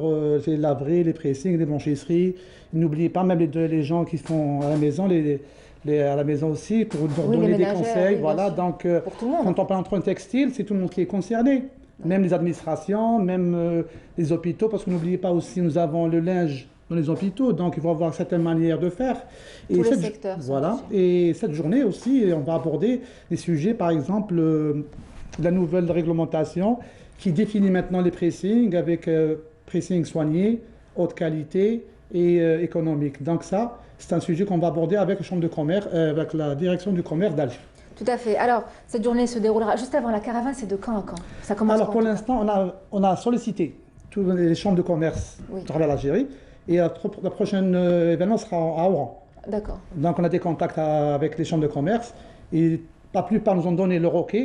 les laveries, les pressings, les blanchisseries. N'oubliez pas même les gens qui font à la maison, à la maison aussi, pour donner des conseils. Voilà, donc quand on parle entre un textile, c'est tout le monde qui est concerné. Même les administrations, même les hôpitaux, parce que n'oubliez pas aussi, nous avons le linge dans les hôpitaux, donc il faut avoir certaines manières de faire. Tous les secteurs. Voilà, et cette journée aussi, on va aborder des sujets, par exemple, la nouvelle réglementation qui définit maintenant les pressings avec pressing soigné, haute qualité et économique. Donc ça, c'est un sujet qu'on va aborder avec la Chambre de commerce, avec la direction du commerce d'Alger. Tout à fait. Alors, cette journée se déroulera juste avant la caravane, c'est de quand à quand? Ça commence. Alors, pour l'instant, on a sollicité toutes les chambres de commerce de travers l'Algérie. Et le prochain événement sera à Oran. D'accord. Donc on a des contacts avec les chambres de commerce et la plupart nous ont donné leur OK.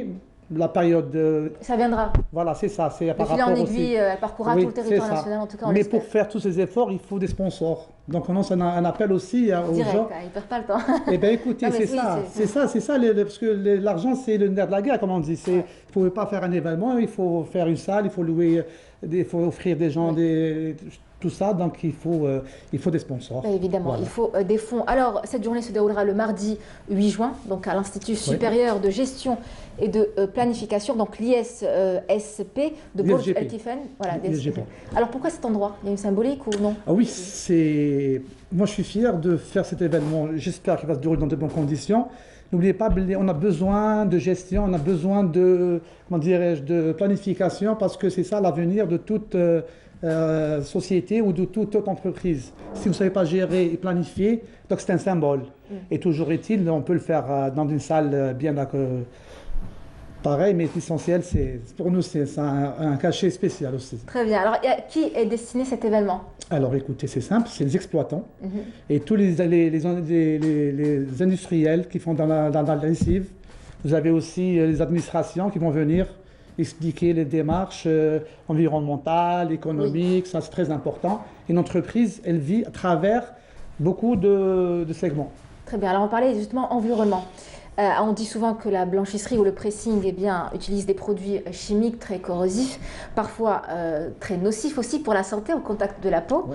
La période... Ça viendra. Voilà, c'est ça. C'est par rapport en aiguille, elle parcourra tout le territoire national, en tout cas. Mais pour faire tous ces efforts, il faut des sponsors. Donc on lance un appel aussi aux direct, gens. Ils ne perdent pas le temps. Eh bien écoutez, c'est ça, parce que l'argent c'est le nerf de la guerre, comme on dit. Il ne faut pas faire un événement, il faut faire une salle, il faut louer, il faut offrir des gens tout ça, donc il faut des sponsors. Évidemment, Voilà. il faut des fonds. Alors, cette journée se déroulera le mardi 8 juin, donc à l'Institut supérieur de gestion et de planification, donc l'ISSP de Burj l'ISGP. El Tifen. Voilà, l'ISGP. Alors, pourquoi cet endroit? Il y a une symbolique ou non? Ah oui, moi je suis fier de faire cet événement. J'espère qu'il va se dérouler dans de bonnes conditions. N'oubliez pas, on a besoin de gestion, on a besoin de, de planification, parce que c'est ça l'avenir de toute société ou de toute autre entreprise. Si vous ne savez pas gérer et planifier, donc c'est un symbole. Et toujours est-il, on peut le faire dans une salle bien pareil, mais l'essentiel, pour nous, c'est un cachet spécial aussi. Très bien. Alors, à qui est destiné cet événement? Alors écoutez, c'est simple, c'est les exploitants et tous les industriels qui font dans la lessive. Vous avez aussi les administrations qui vont venir expliquer les démarches environnementales, économiques, ça c'est très important. Une entreprise, elle vit à travers beaucoup de segments. Très bien. Alors, on parlait justement environnement. On dit souvent que la blanchisserie ou le pressing utilise des produits chimiques très corrosifs, parfois très nocifs aussi pour la santé au contact de la peau,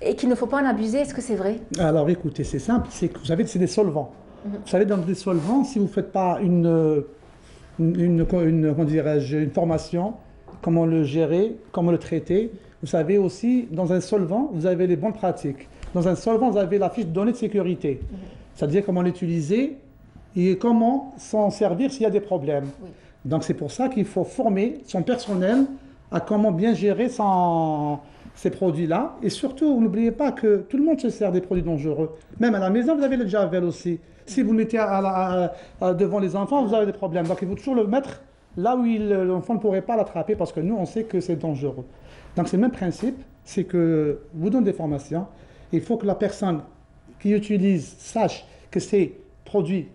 et qu'il ne faut pas en abuser. Est-ce que c'est vrai? Alors écoutez, c'est simple, c'est que vous savez, c'est des solvants. Vous savez, dans des solvants, si vous ne faites pas une formation, comment le gérer, comment le traiter, vous savez aussi, dans un solvant, vous avez les bonnes pratiques. Dans un solvant, vous avez la fiche de données de sécurité, c'est-à-dire comment l'utiliser et comment s'en servir s'il y a des problèmes. Donc c'est pour ça qu'il faut former son personnel à comment bien gérer ces produits-là. Et surtout, n'oubliez pas que tout le monde se sert des produits dangereux. Même à la maison, vous avez le Javel aussi. Si vous le mettez devant les enfants, vous avez des problèmes. Donc il faut toujours le mettre là où l'enfant ne pourrait pas l'attraper, parce que nous, on sait que c'est dangereux. Donc c'est le même principe, c'est que vous donnez des formations. Il faut que la personne qui utilise sache que c'est produit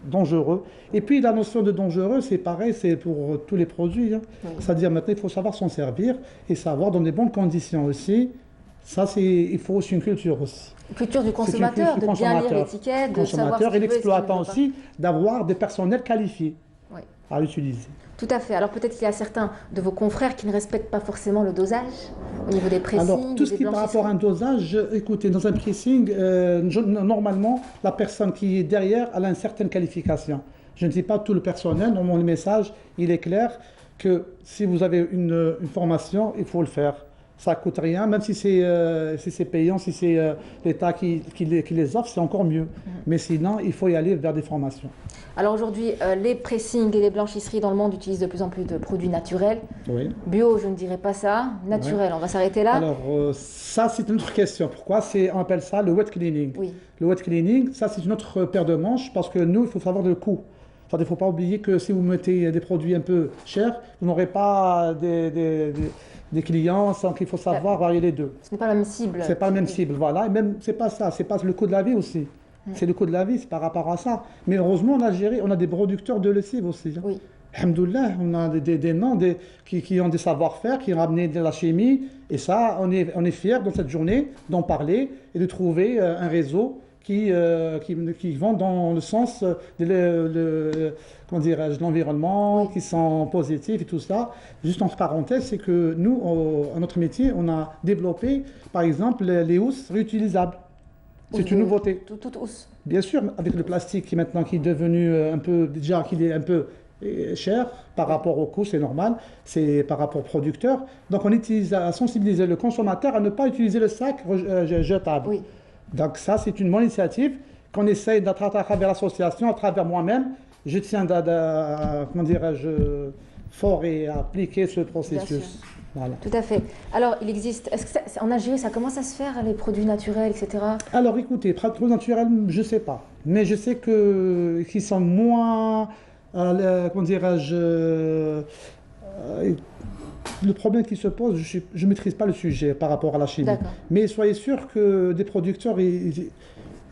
dangereux. Et puis la notion de dangereux, c'est pareil, c'est pour tous les produits. C'est-à-dire maintenant, il faut savoir s'en servir et savoir dans des bonnes conditions aussi. Ça, il faut aussi une culture aussi. Culture du consommateur, de bien lire l'étiquette, de savoir ce et l'exploitant aussi, d'avoir des personnels qualifiés à l'utiliser. Tout à fait. Alors peut-être qu'il y a certains de vos confrères qui ne respectent pas forcément le dosage au niveau des pressings. Alors tout ce qui est par rapport à un dosage, écoutez, dans un pressing, normalement, la personne qui est derrière, elle a une certaine qualification. Je ne dis pas tout le personnel, dans mon message, il est clair que si vous avez une formation, il faut le faire. Ça ne coûte rien, même si c'est payant, si c'est l'État qui les offre, c'est encore mieux. Mais sinon, il faut y aller vers des formations. Alors aujourd'hui, les pressings et les blanchisseries dans le monde utilisent de plus en plus de produits naturels. Oui. Bio, je ne dirais pas ça. Naturel, on va s'arrêter là. Alors ça, c'est une autre question. Pourquoi on appelle ça le wet cleaning? Le wet cleaning, ça c'est une autre paire de manches, parce que nous, il faut savoir le coût. Il ne faut pas oublier que si vous mettez des produits un peu chers, vous n'aurez pas des clients, sans qu'il faut savoir varier les deux. Ce n'est pas la même cible. C'est pas la même cible, voilà. Et même, c'est pas ça, c'est pas le coût de la vie aussi. C'est le coût de la vie, c'est par rapport à ça. Mais heureusement, on a des producteurs de lessive aussi. Oui. Alhamdoulilah, on a des noms qui ont des savoir-faire, qui ont ramené de la chimie. Et ça, on est fiers dans cette journée d'en parler et de trouver un réseau qui vont dans le sens de l'environnement, qui sont positifs et tout ça. Juste en parenthèse, c'est que nous, à notre métier, on a développé, par exemple, les housses réutilisables. C'est une nouveauté. Toute housse. Bien sûr, avec le plastique qui est devenu qu'il est un peu cher par rapport au coût, c'est normal, c'est par rapport au producteur. Donc on utilise à sensibiliser le consommateur à ne pas utiliser le sac jetable. Oui. Donc ça, c'est une bonne initiative qu'on essaye à travers l'association, à travers moi-même. Je tiens fort et à appliquer ce processus. Voilà. Tout à fait. Alors, il existe, est-ce que en Algérie, ça commence à se faire, les produits naturels, etc. Alors, écoutez, produits naturels, je ne sais pas. Mais je sais qu'ils sont moins, le problème qui se pose, je ne maîtrise pas le sujet par rapport à la chimie. Mais soyez sûr que des producteurs, ils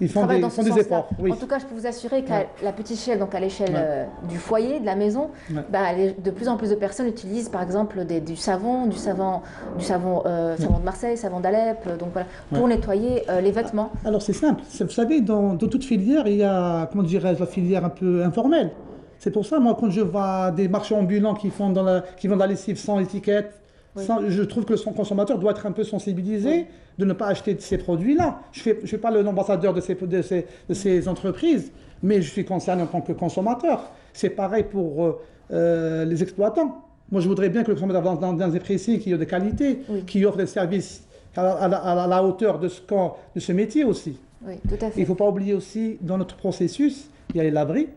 font des efforts. Oui. En tout cas, je peux vous assurer qu'à la petite échelle, donc à l'échelle du foyer, de la maison, de plus en plus de personnes utilisent par exemple du savon de Marseille, savon d'Alep, donc voilà, pour nettoyer les vêtements. Alors c'est simple. Vous savez, dans toute filière, il y a, la filière un peu informelle. C'est pour ça, moi, quand je vois des marchands ambulants qui vendent la lessive sans étiquette, Je trouve que son consommateur doit être un peu sensibilisé de ne pas acheter de ces produits-là. Je ne suis pas l'ambassadeur de ces entreprises, mais je suis concerné en tant que consommateur. C'est pareil pour les exploitants. Moi, je voudrais bien que le consommateur dans des pressings qui ont des qualités, qui offrent des services à la hauteur de ce métier aussi. Oui, tout à fait. Il ne faut pas oublier aussi, dans notre processus, il y a les laveries,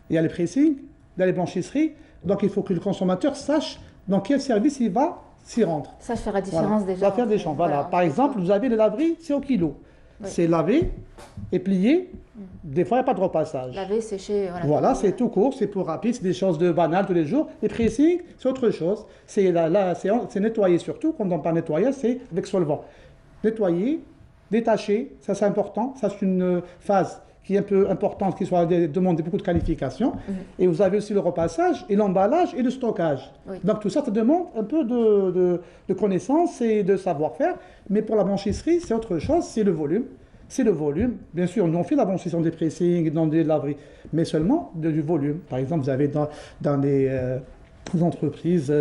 il y a les pressings, il y a les blanchisseries. Donc, il faut que le consommateur sache dans quel service il va s'y rendre. Ça fait la différence déjà. Ça fait des gens. Voilà. Par exemple, vous avez les laveries, c'est au kilo. C'est lavé et plié. Des fois, il n'y a pas de repassage. Laver, sécher. Voilà, c'est tout court, c'est plus rapide, c'est des choses de banales tous les jours. Les pressings, c'est autre chose. C'est nettoyer surtout. Quand on parle nettoyer, c'est avec solvant. Nettoyer, détacher, ça c'est important. Ça, c'est une phase qui est un peu importante, qui demande beaucoup de qualifications. Et vous avez aussi le repassage et l'emballage et le stockage. Donc tout ça, ça demande un peu de connaissances et de savoir-faire. Mais pour la blanchisserie, c'est autre chose, c'est le volume. C'est le volume. Bien sûr, nous on fait la blanchisserie des pressings, dans des laveries, mais seulement du volume. Par exemple, vous avez dans les entreprises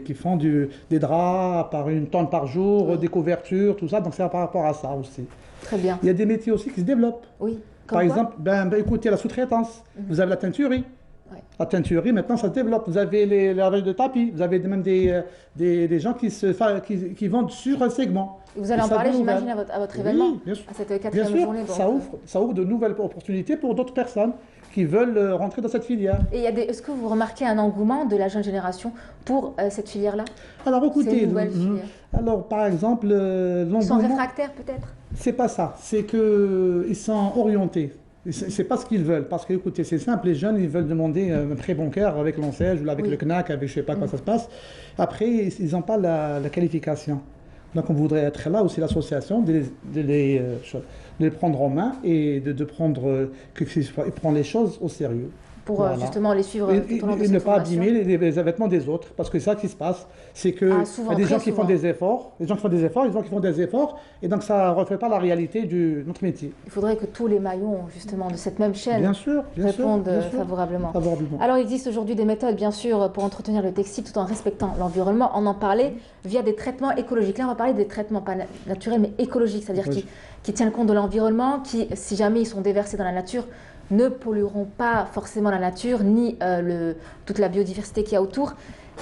qui font des draps par une tonne par jour, des couvertures, tout ça. Donc c'est par rapport à ça aussi. Très bien. Il y a des métiers aussi qui se développent. Oui. Par exemple, écoutez, la sous-traitance. Vous avez la teinturerie. La teinturerie, maintenant, ça se développe. Vous avez les lavages de tapis. Vous avez même des gens qui vendent sur un segment. Et vous allez en parler, j'imagine, à votre événement, bien sûr. à cette 4e journée. Ça ouvre de nouvelles opportunités pour d'autres personnes qui veulent rentrer dans cette filière. Et est-ce que vous remarquez un engouement de la jeune génération pour cette filière-là? Alors écoutez, par exemple, l'engouement... Ils sont réfractaires peut-être? C'est pas ça, c'est qu'ils sont orientés. C'est pas ce qu'ils veulent, parce que écoutez, c'est simple, les jeunes, ils veulent demander un prêt bancaire avec l'ANSEJ ou avec le CNAC, avec je sais pas quoi ça se passe. Après, ils n'ont pas la qualification. Donc on voudrait être là aussi, l'association, de les prendre en main et de prendre les choses au sérieux. Pour justement les suivre tout au long de et cette ne pas formation. abîmer les vêtements des autres, parce que c'est ça qui se passe, c'est que y a des gens qui font des efforts, des gens qui font des efforts, et donc ça ne reflète pas la réalité de notre métier. Il faudrait que tous les maillons justement de cette même chaîne répondent favorablement. Alors il existe aujourd'hui des méthodes bien sûr pour entretenir le textile tout en respectant l'environnement. On en parlait via des traitements écologiques. Là on va parler des traitements pas naturels mais écologiques, c'est-à-dire qui tiennent compte de l'environnement, qui si jamais ils sont déversés dans la nature ne pollueront pas forcément la nature ni toute la biodiversité qu'il y a autour.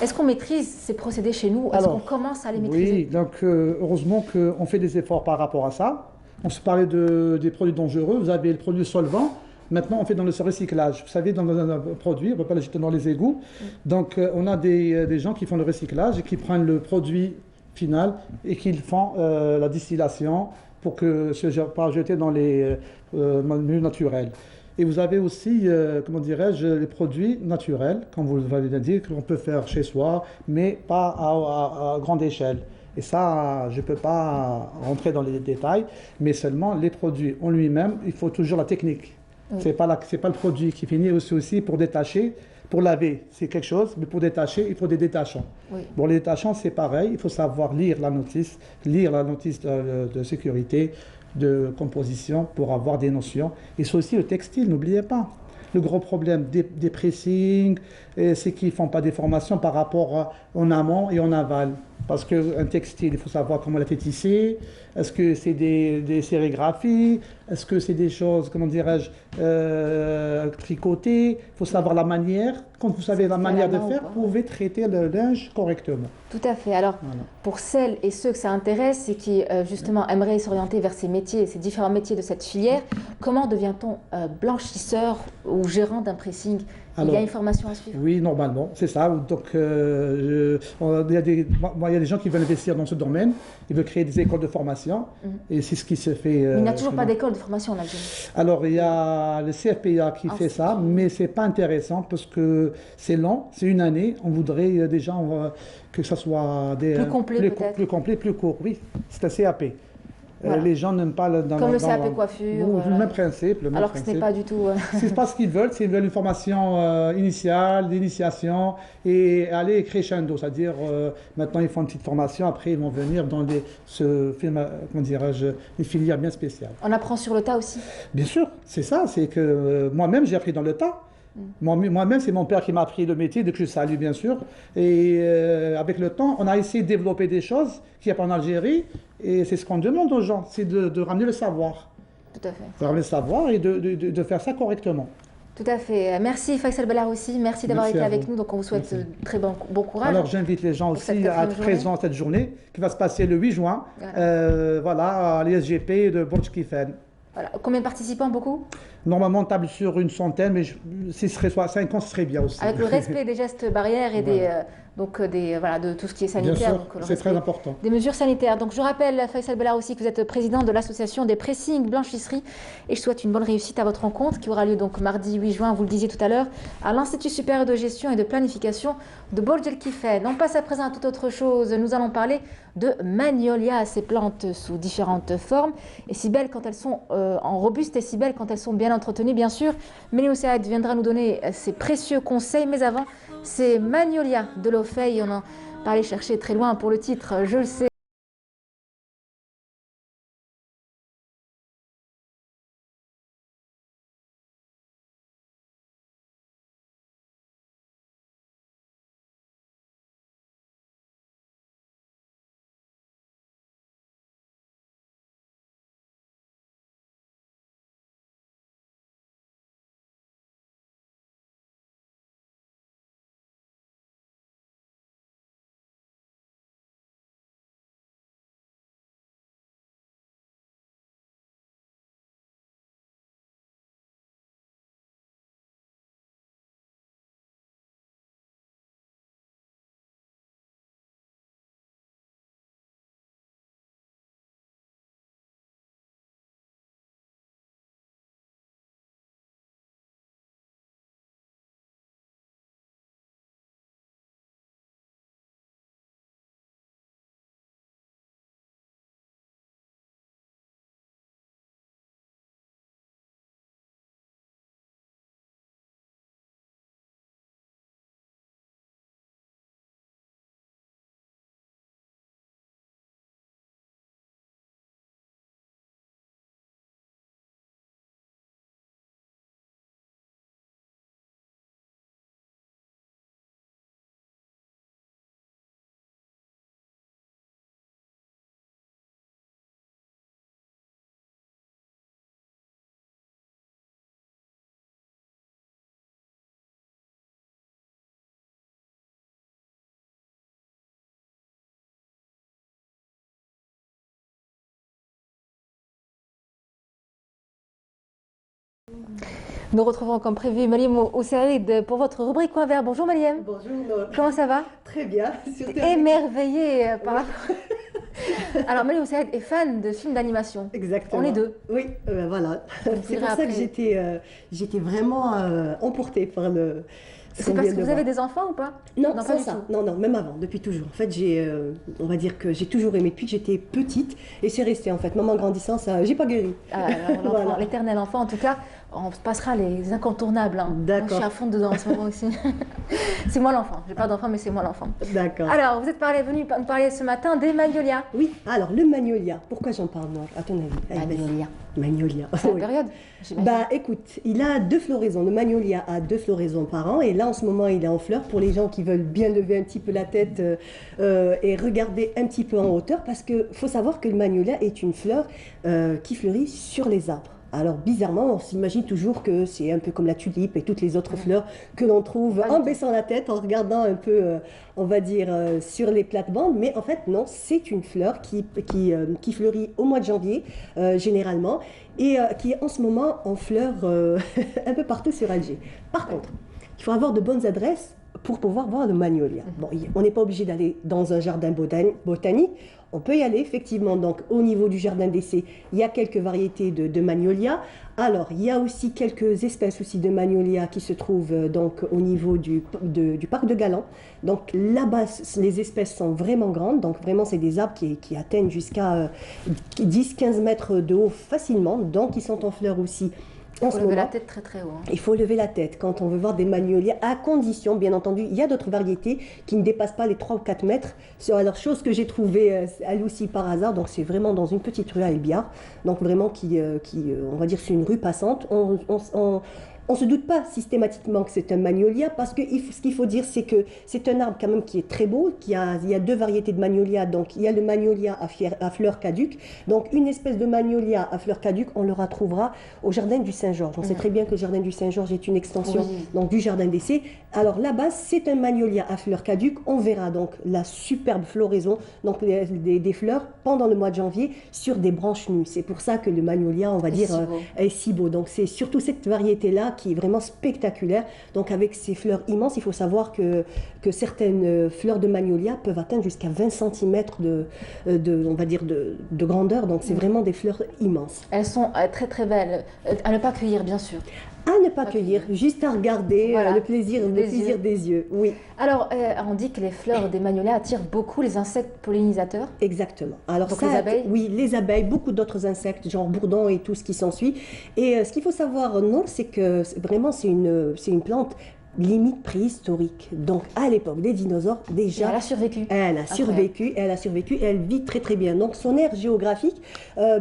Est-ce qu'on maîtrise ces procédés chez nous? Est-ce qu'on commence à les maîtriser? Oui, donc heureusement qu'on fait des efforts par rapport à ça. On se parlait des produits dangereux, vous avez le produit solvant. Maintenant, on fait dans le recyclage. Vous savez, dans un produit, on ne peut pas le jeter dans les égouts. Donc, on a des gens qui font le recyclage et qui prennent le produit final et qui font la distillation pour que ce soit pas jeté dans les milieux naturels. Et vous avez aussi, comment dirais-je, les produits naturels, comme vous l'avez dit, qu'on peut faire chez soi, mais pas à grande échelle. Et ça, je ne peux pas rentrer dans les détails, mais seulement les produits en lui-même, il faut toujours la technique. Oui. Ce n'est pas le produit qui finit aussi pour détacher. Pour laver, c'est quelque chose, mais pour détacher, il faut des détachants. Oui. Bon, les détachants, c'est pareil, il faut savoir lire la notice de sécurité, de composition pour avoir des notions. Et c'est aussi le textile, n'oubliez pas. Le gros problème des pressings, c'est qu'ils ne font pas des formations par rapport en amont et en aval. Parce qu'un textile, il faut savoir comment il a été tissé. Est-ce que c'est des sérigraphies? Est-ce que c'est des choses, comment dirais-je, tricotées? Il faut savoir la manière. Quand vous savez la manière de faire, vous pouvez traiter le linge correctement. Tout à fait. Alors, pour celles et ceux que ça intéresse et qui, justement, aimeraient s'orienter vers ces métiers, ces différents métiers de cette filière, comment devient-on blanchisseur ou gérant d'un pressing? Il y a une formation à suivre? Oui, normalement, c'est ça. Donc, il y a des gens qui veulent investir dans ce domaine, ils veulent créer des écoles de formation, et c'est ce qui se fait. Mais il n'y a toujours pas d'école de formation en Algérie. Alors, il y a le CFPA qui fait ça, mais ce n'est pas intéressant parce que c'est long, c'est une année. On voudrait déjà que ça soit plus complet, plus complet, plus court. Oui, c'est un CAP. Voilà. Les gens n'aiment pas comme le CAP coiffure. Le même principe. Alors que ce n'est pas du tout. C'est pas ce qu'ils veulent. Ils veulent une formation initiale, d'initiation et aller crescendo. C'est-à-dire, maintenant ils font une petite formation, après ils vont venir dans des filières bien spéciales. On apprend sur le tas aussi? Bien sûr, c'est ça. C'est que moi-même j'ai appris dans le tas. Moi-même, c'est mon père qui m'a appris le métier, que je salue bien sûr. Et avec le temps, on a essayé de développer des choses qu'il n'y a pas en Algérie. Et c'est ce qu'on demande aux gens, c'est de ramener le savoir. Tout à fait. De ramener le savoir et de faire ça correctement. Tout à fait. Merci Faisal Belaroussi, merci d'avoir été avec nous. Donc on vous souhaite très bon courage. Alors j'invite les gens aussi à être présents à cette journée qui va se passer le 8 juin voilà, à l'ISGP de Burj Kifen. Voilà. Combien de participants? Beaucoup? Normalement, on table sur une centaine, mais si ce serait soit 50, ce serait bien aussi. Avec le respect des gestes barrières et de tout ce qui est sanitaire. C'est très important. Des mesures sanitaires. Donc je rappelle, Faisal Belaroussi, que vous êtes président de l'association des pressings blanchisseries et je souhaite une bonne réussite à votre rencontre qui aura lieu donc mardi 8 juin, vous le disiez tout à l'heure, à l'Institut supérieur de gestion et de planification de Burj El Kifen. On passe à présent à toute autre chose. Nous allons parler de magnolia, ces plantes sous différentes formes et si belles quand elles sont en robuste et si belles quand elles sont bien entretenues, bien sûr. Méléo Saad viendra nous donner ses précieux conseils, mais avant, c'est Magnolia de l'Ofei. On en parlait chercher très loin pour le titre, je le sais. Nous retrouvons comme prévu Mariam Oussaïd pour votre rubrique Coin Vert. Bonjour Mariam. Bonjour. Comment ça va? Très bien. Émerveillée par rapport. Alors Mariam Oussaïd est fan de films d'animation. Exactement. On est deux. Oui, voilà. C'est pour ça que j'étais vraiment emportée par le... C'est parce que vous avez des enfants ou pas? Non, pas du tout. Non, même avant, depuis toujours. En fait, on va dire que j'ai toujours aimé depuis que j'étais petite et c'est resté en fait. Même en grandissant, ça, j'ai pas guéri. Voilà. L'éternel enfant, en tout cas, on passera les incontournables. Hein. D'accord. Je suis à fond dedans en ce moment aussi. C'est moi l'enfant. J'ai pas d'enfant, mais c'est moi l'enfant. D'accord. Alors, vous êtes venu nous parler ce matin des magnolias. Oui, alors le magnolia, pourquoi j'en parle moi, à ton avis? Magnolia. C'est la période? Bah écoute, il a 2 floraisons. Le magnolia a 2 floraisons par an et là en ce moment il est en fleurs pour les gens qui veulent bien lever un petit peu la tête et regarder un petit peu en hauteur parce qu'il faut savoir que le magnolia est une fleur qui fleurit sur les arbres. Alors bizarrement, on s'imagine toujours que c'est un peu comme la tulipe et toutes les autres fleurs que l'on trouve en baissant la tête, en regardant un peu, on va dire, sur les plates-bandes. Mais en fait, non, c'est une fleur qui fleurit au mois de janvier, généralement, et qui est en ce moment en fleurs un peu partout sur Alger. Par contre, il faut avoir de bonnes adresses pour pouvoir voir le magnolia. Bon, on n'est pas obligé d'aller dans un jardin botanique. On peut y aller, effectivement. Donc, au niveau du jardin d'essai, il y a quelques variétés de magnolia. Alors, il y a aussi quelques espèces aussi de magnolia qui se trouvent donc au niveau du parc de Galan. Donc, là-bas, les espèces sont vraiment grandes. Donc, vraiment, c'est des arbres qui atteignent jusqu'à 10-15 mètres de haut facilement. Donc, ils sont en fleurs aussi. Il faut lever la tête très très haut. Hein. Il faut lever la tête quand on veut voir des magnolias, à condition, bien entendu, il y a d'autres variétés qui ne dépassent pas les 3 ou 4 mètres. Alors, chose que j'ai trouvée à Lucie par hasard, donc c'est vraiment dans une petite rue à Elbiard, donc vraiment on va dire c'est une rue passante. on ne se doute pas systématiquement que c'est un magnolia parce que ce qu'il faut dire, c'est que c'est un arbre quand même qui est très beau. Il y a deux variétés de magnolia. Donc, il y a le magnolia à fleurs caduques. Donc, une espèce de magnolia à fleurs caduques, on le retrouvera au jardin du Saint-Georges. On sait très bien que le jardin du Saint-Georges est une extension donc, du jardin d'essai. Alors, là-bas, c'est un magnolia à fleurs caduques. On verra donc la superbe floraison, donc des fleurs pendant le mois de janvier sur des branches nues. C'est pour ça que le magnolia, on va dire, est si beau. Donc, c'est surtout cette variété-là qui est vraiment spectaculaire. Donc avec ces fleurs immenses, il faut savoir que certaines fleurs de magnolia peuvent atteindre jusqu'à 20 cm on va dire de grandeur. Donc c'est vraiment des fleurs immenses. Elles sont très très belles. À ne pas cueillir, bien sûr. À ne pas cueillir, juste à regarder, le plaisir des yeux. Oui. Alors, on dit que les fleurs des magnolias attirent beaucoup les insectes pollinisateurs. Exactement. Alors donc ça, les abeilles. Oui, les abeilles, beaucoup d'autres insectes, genre bourdons et tout ce qui s'ensuit. Et ce qu'il faut savoir, non, c'est que vraiment c'est une plante limite préhistorique. Donc à l'époque des dinosaures, déjà... Et elle a survécu. Elle a survécu et elle vit très très bien. Donc son aire géographique,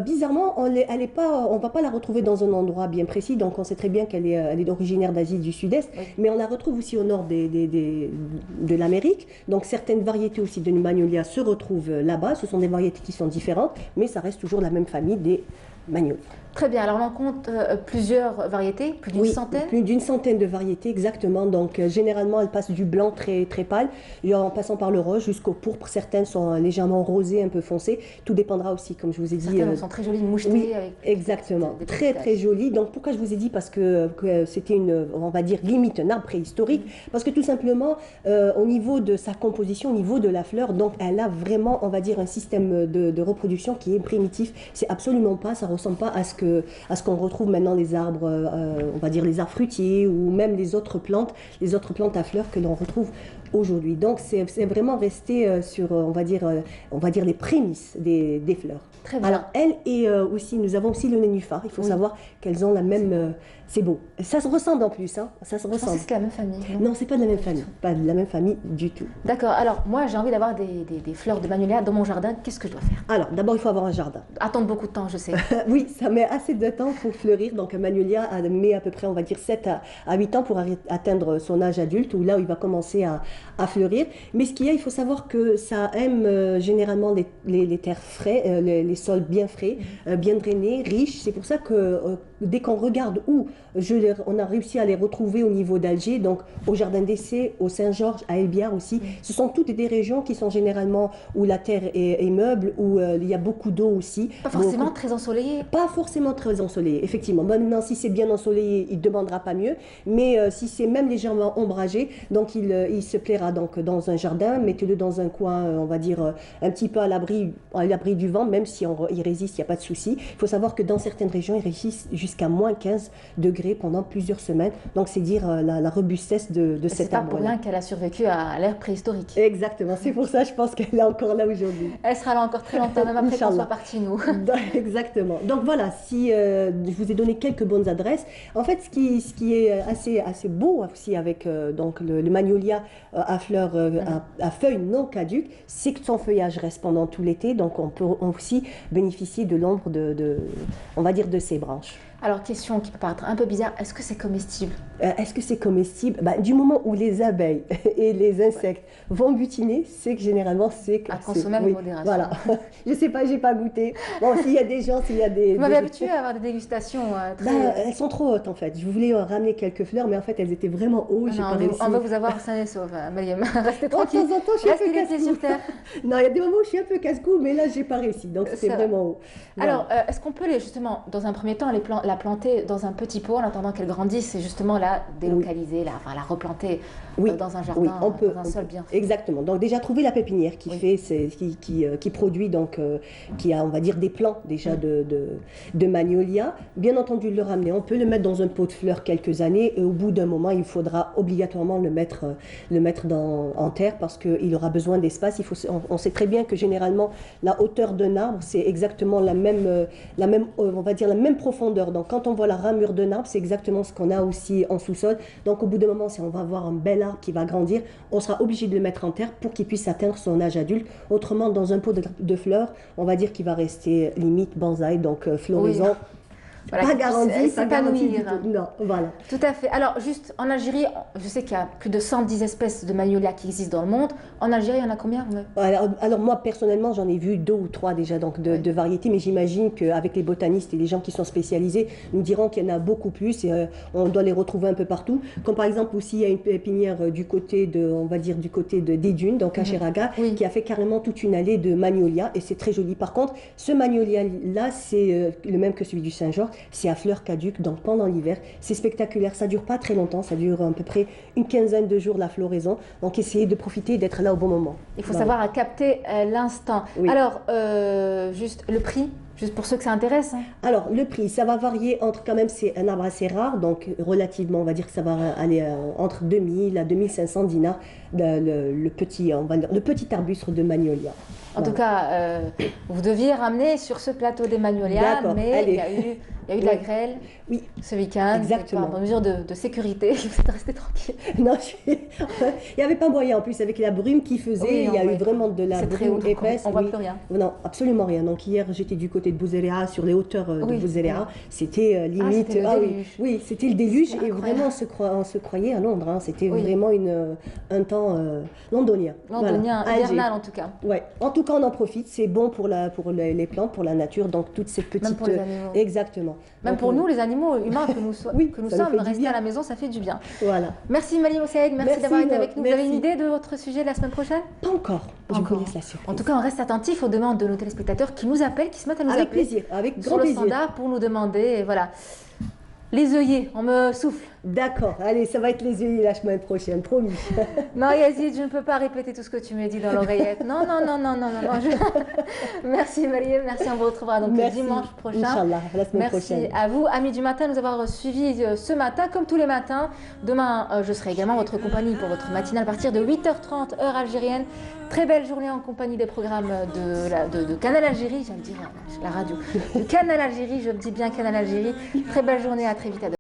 bizarrement, on ne va pas la retrouver dans un endroit bien précis. Donc on sait très bien qu'elle est originaire d'Asie du Sud-Est, mais on la retrouve aussi au nord de l'Amérique. Donc certaines variétés aussi de magnolia se retrouvent là-bas. Ce sont des variétés qui sont différentes, mais ça reste toujours la même famille des magnolias. Très bien, alors on en compte plusieurs variétés, plus d'une centaine? Plus d'une centaine de variétés, exactement. Donc généralement, elles passent du blanc très, très pâle, en passant par le rose jusqu'au pourpre. Certaines sont légèrement rosées, un peu foncées. Tout dépendra aussi, comme je vous ai dit. Certaines sont très jolies, mouchetées. Oui, exactement. Très, très jolies. Donc pourquoi je vous ai dit? Parce que c'était on va dire, limite un arbre préhistorique. Parce que tout simplement, au niveau de sa composition, au niveau de la fleur, donc elle a vraiment, on va dire, un système de reproduction qui est primitif. C'est absolument pas, ça ressemble pas à ce qu'on retrouve maintenant les arbres, on va dire les arbres fruitiers ou même les autres plantes à fleurs que l'on retrouve aujourd'hui. Donc c'est vraiment resté sur, on va dire les prémices des fleurs. Très bien. Alors elle et aussi, nous avons aussi le nénuphar. Il faut savoir qu'elles ont la même... c'est beau. Ça se ressemble en plus, hein. Ça se ressemble. C'est la même famille. Non, c'est pas de la même famille. Pas de la même famille du tout. D'accord. Alors moi, j'ai envie d'avoir des fleurs de magnolia dans mon jardin. Qu'est-ce que je dois faire? Alors d'abord, il faut avoir un jardin. Attendre beaucoup de temps, je sais. Oui, ça met assez de temps pour fleurir. Donc un magnolia met à peu près, on va dire, 7 à 8 ans pour atteindre son âge adulte, où là où il va commencer à fleurir. Mais ce qu'il y a, il faut savoir que ça aime généralement les terres frais, les sols bien frais, bien drainés, riches. C'est pour ça que dès qu'on regarde où on a réussi à les retrouver au niveau d'Alger, donc au Jardin d'Essai, au Saint-Georges, à El Biar aussi, ce sont toutes des régions qui sont généralement où la terre est meuble, où il y a beaucoup d'eau aussi. Pas forcément très ensoleillé. Pas forcément très ensoleillé, effectivement. Maintenant, si c'est bien ensoleillé, il ne demandera pas mieux. Mais si c'est même légèrement ombragé, donc il se plaira donc dans un jardin. Mettez-le dans un coin, on va dire, un petit peu à l'abri du vent, même si il résiste, il n'y a pas de souci. Il faut savoir que dans certaines régions, il résiste jusqu'à moins 15 degrés pendant plusieurs semaines. Donc c'est dire la robustesse de cet arbre. C'est pas pour rien qu'elle a survécu à l'ère préhistorique. Exactement. C'est pour ça, je pense qu'elle est encore là aujourd'hui. Elle sera là encore très longtemps, même après qu'on soit partis, nous. Exactement. Donc voilà, si je vous ai donné quelques bonnes adresses. En fait, ce qui est assez beau aussi avec donc le magnolia à fleurs, à feuilles non caduques, c'est que son feuillage reste pendant tout l'été. Donc on peut aussi bénéficier de l'ombre on va dire, de ses branches. Alors, question qui peut paraître un peu bizarre, est-ce que c'est comestible? Est-ce que c'est comestible? Du moment où les abeilles et les insectes vont butiner, c'est que généralement c'est... À consommer avec modération. Voilà. Je sais pas, j'ai pas goûté. Bon, s'il y a des gens, s'il y a des... Vous m'avez habitué à avoir des dégustations très... elles sont trop hautes en fait. Je voulais ramener quelques fleurs, mais en fait elles étaient vraiment hautes. On va vous avoir sain et sauve, Mariam. Restez tranquille. De temps en temps, je suis Restez les pieds sur terre. Non, il y a des moments où je suis un peu casse-cou, mais là j'ai pas réussi. Donc c'est vraiment haut. Voilà. Alors, est-ce qu'on peut justement, dans un premier temps, la planter dans un petit pot en attendant qu'elle grandisse et justement la délocaliser, la replanter dans un jardin, dans un sol bien fait. Exactement. Donc déjà trouver la pépinière qui produit donc qui a, on va dire, des plants déjà de magnolia. Bien entendu le ramener. On peut le mettre dans un pot de fleurs quelques années et au bout d'un moment il faudra obligatoirement le mettre en terre parce qu'il aura besoin d'espace. On sait très bien que généralement la hauteur d'un arbre c'est exactement la même on va dire la même profondeur. Donc quand on voit la ramure d'un arbre, c'est exactement ce qu'on a aussi en sous-sol. Donc au bout d'un moment, si on va avoir un bel arbre qui va grandir, on sera obligé de le mettre en terre pour qu'il puisse atteindre son âge adulte. Autrement, dans un pot de fleurs, on va dire qu'il va rester limite bonsaï, donc floraison. Voilà, pas garanti, pas garanti du tout. Non, voilà. Tout à fait. Alors, juste en Algérie, je sais qu'il y a plus de 110 espèces de magnolia qui existent dans le monde. En Algérie, il y en a combien? Alors moi, personnellement, j'en ai vu 2 ou 3 déjà donc de variétés, mais j'imagine qu'avec les botanistes et les gens qui sont spécialisés, nous diront qu'il y en a beaucoup plus et on doit les retrouver un peu partout. Comme par exemple aussi, il y a une pépinière du côté de, on va dire, du côté des dunes, donc à Cheraga, qui a fait carrément toute une allée de magnolia et c'est très joli. Par contre, ce magnolia-là, c'est le même que celui du Saint-Georges, c'est à fleurs caduques, donc pendant l'hiver. C'est spectaculaire, ça dure pas très longtemps, ça dure à peu près une quinzaine de jours la floraison. Donc essayez de profiter et d'être là au bon moment. Il faut savoir à capter l'instant. Oui. Alors, juste le prix, juste pour ceux que ça intéresse. Alors, le prix, ça va varier entre, quand même, c'est un arbre assez rare, donc relativement, on va dire que ça va aller entre 2000 à 2500 dinars, le petit arbuste de magnolia. En tout cas, vous deviez ramener sur ce plateau des magnolias, mais il y a eu de la grêle ce week-end. Exactement. En mesure de sécurité, vous êtes resté tranquille. Non, il n'y avait pas moyen en plus avec la brume qui faisait, il y a eu vraiment de la brume épaisse. On ne voit plus rien. Non, absolument rien. Donc hier, j'étais du côté de Bouzeréa, sur les hauteurs de Bouzeréa. C'était limite. Oui, c'était le déluge et vraiment on se croyait à Londres. Hein. C'était vraiment un temps londonien. Londonien, hivernal en tout cas. Ouais. En tout cas, on en profite. C'est bon pour les plantes, pour la nature. Donc toutes ces petites. Même pour les animaux. Exactement. Même donc, pour nous, les animaux humains que nous sommes, rester à la maison, ça fait du bien. Voilà. Merci Malie Moussaïd, merci d'avoir été avec nous. Vous avez une idée de votre sujet de la semaine prochaine? Pas encore. Je vous laisse la surprise. En tout cas, on reste attentif aux demandes de nos téléspectateurs qui nous appellent, qui se mettent à nous avec appeler plaisir, avec grand sur le plaisir. standard pour nous demander. Et voilà. Les œillets, on me souffle. D'accord, allez, ça va être les œillets la semaine prochaine, promis. Non, Yazid, je ne peux pas répéter tout ce que tu me dis dans l'oreillette. Non. Merci Marie, merci, on vous retrouvera donc le dimanche prochain. Inch'Allah, la semaine prochaine. Merci à vous, amis du matin, de nous avoir suivis ce matin, comme tous les matins. Demain, je serai également en votre compagnie pour votre matinale à partir de 8h30, heure algérienne. Très belle journée en compagnie des programmes de Canal Algérie, j'allais dire la radio. De Canal Algérie, je me dis bien Canal Algérie. Très belle journée, à très vite. À demain.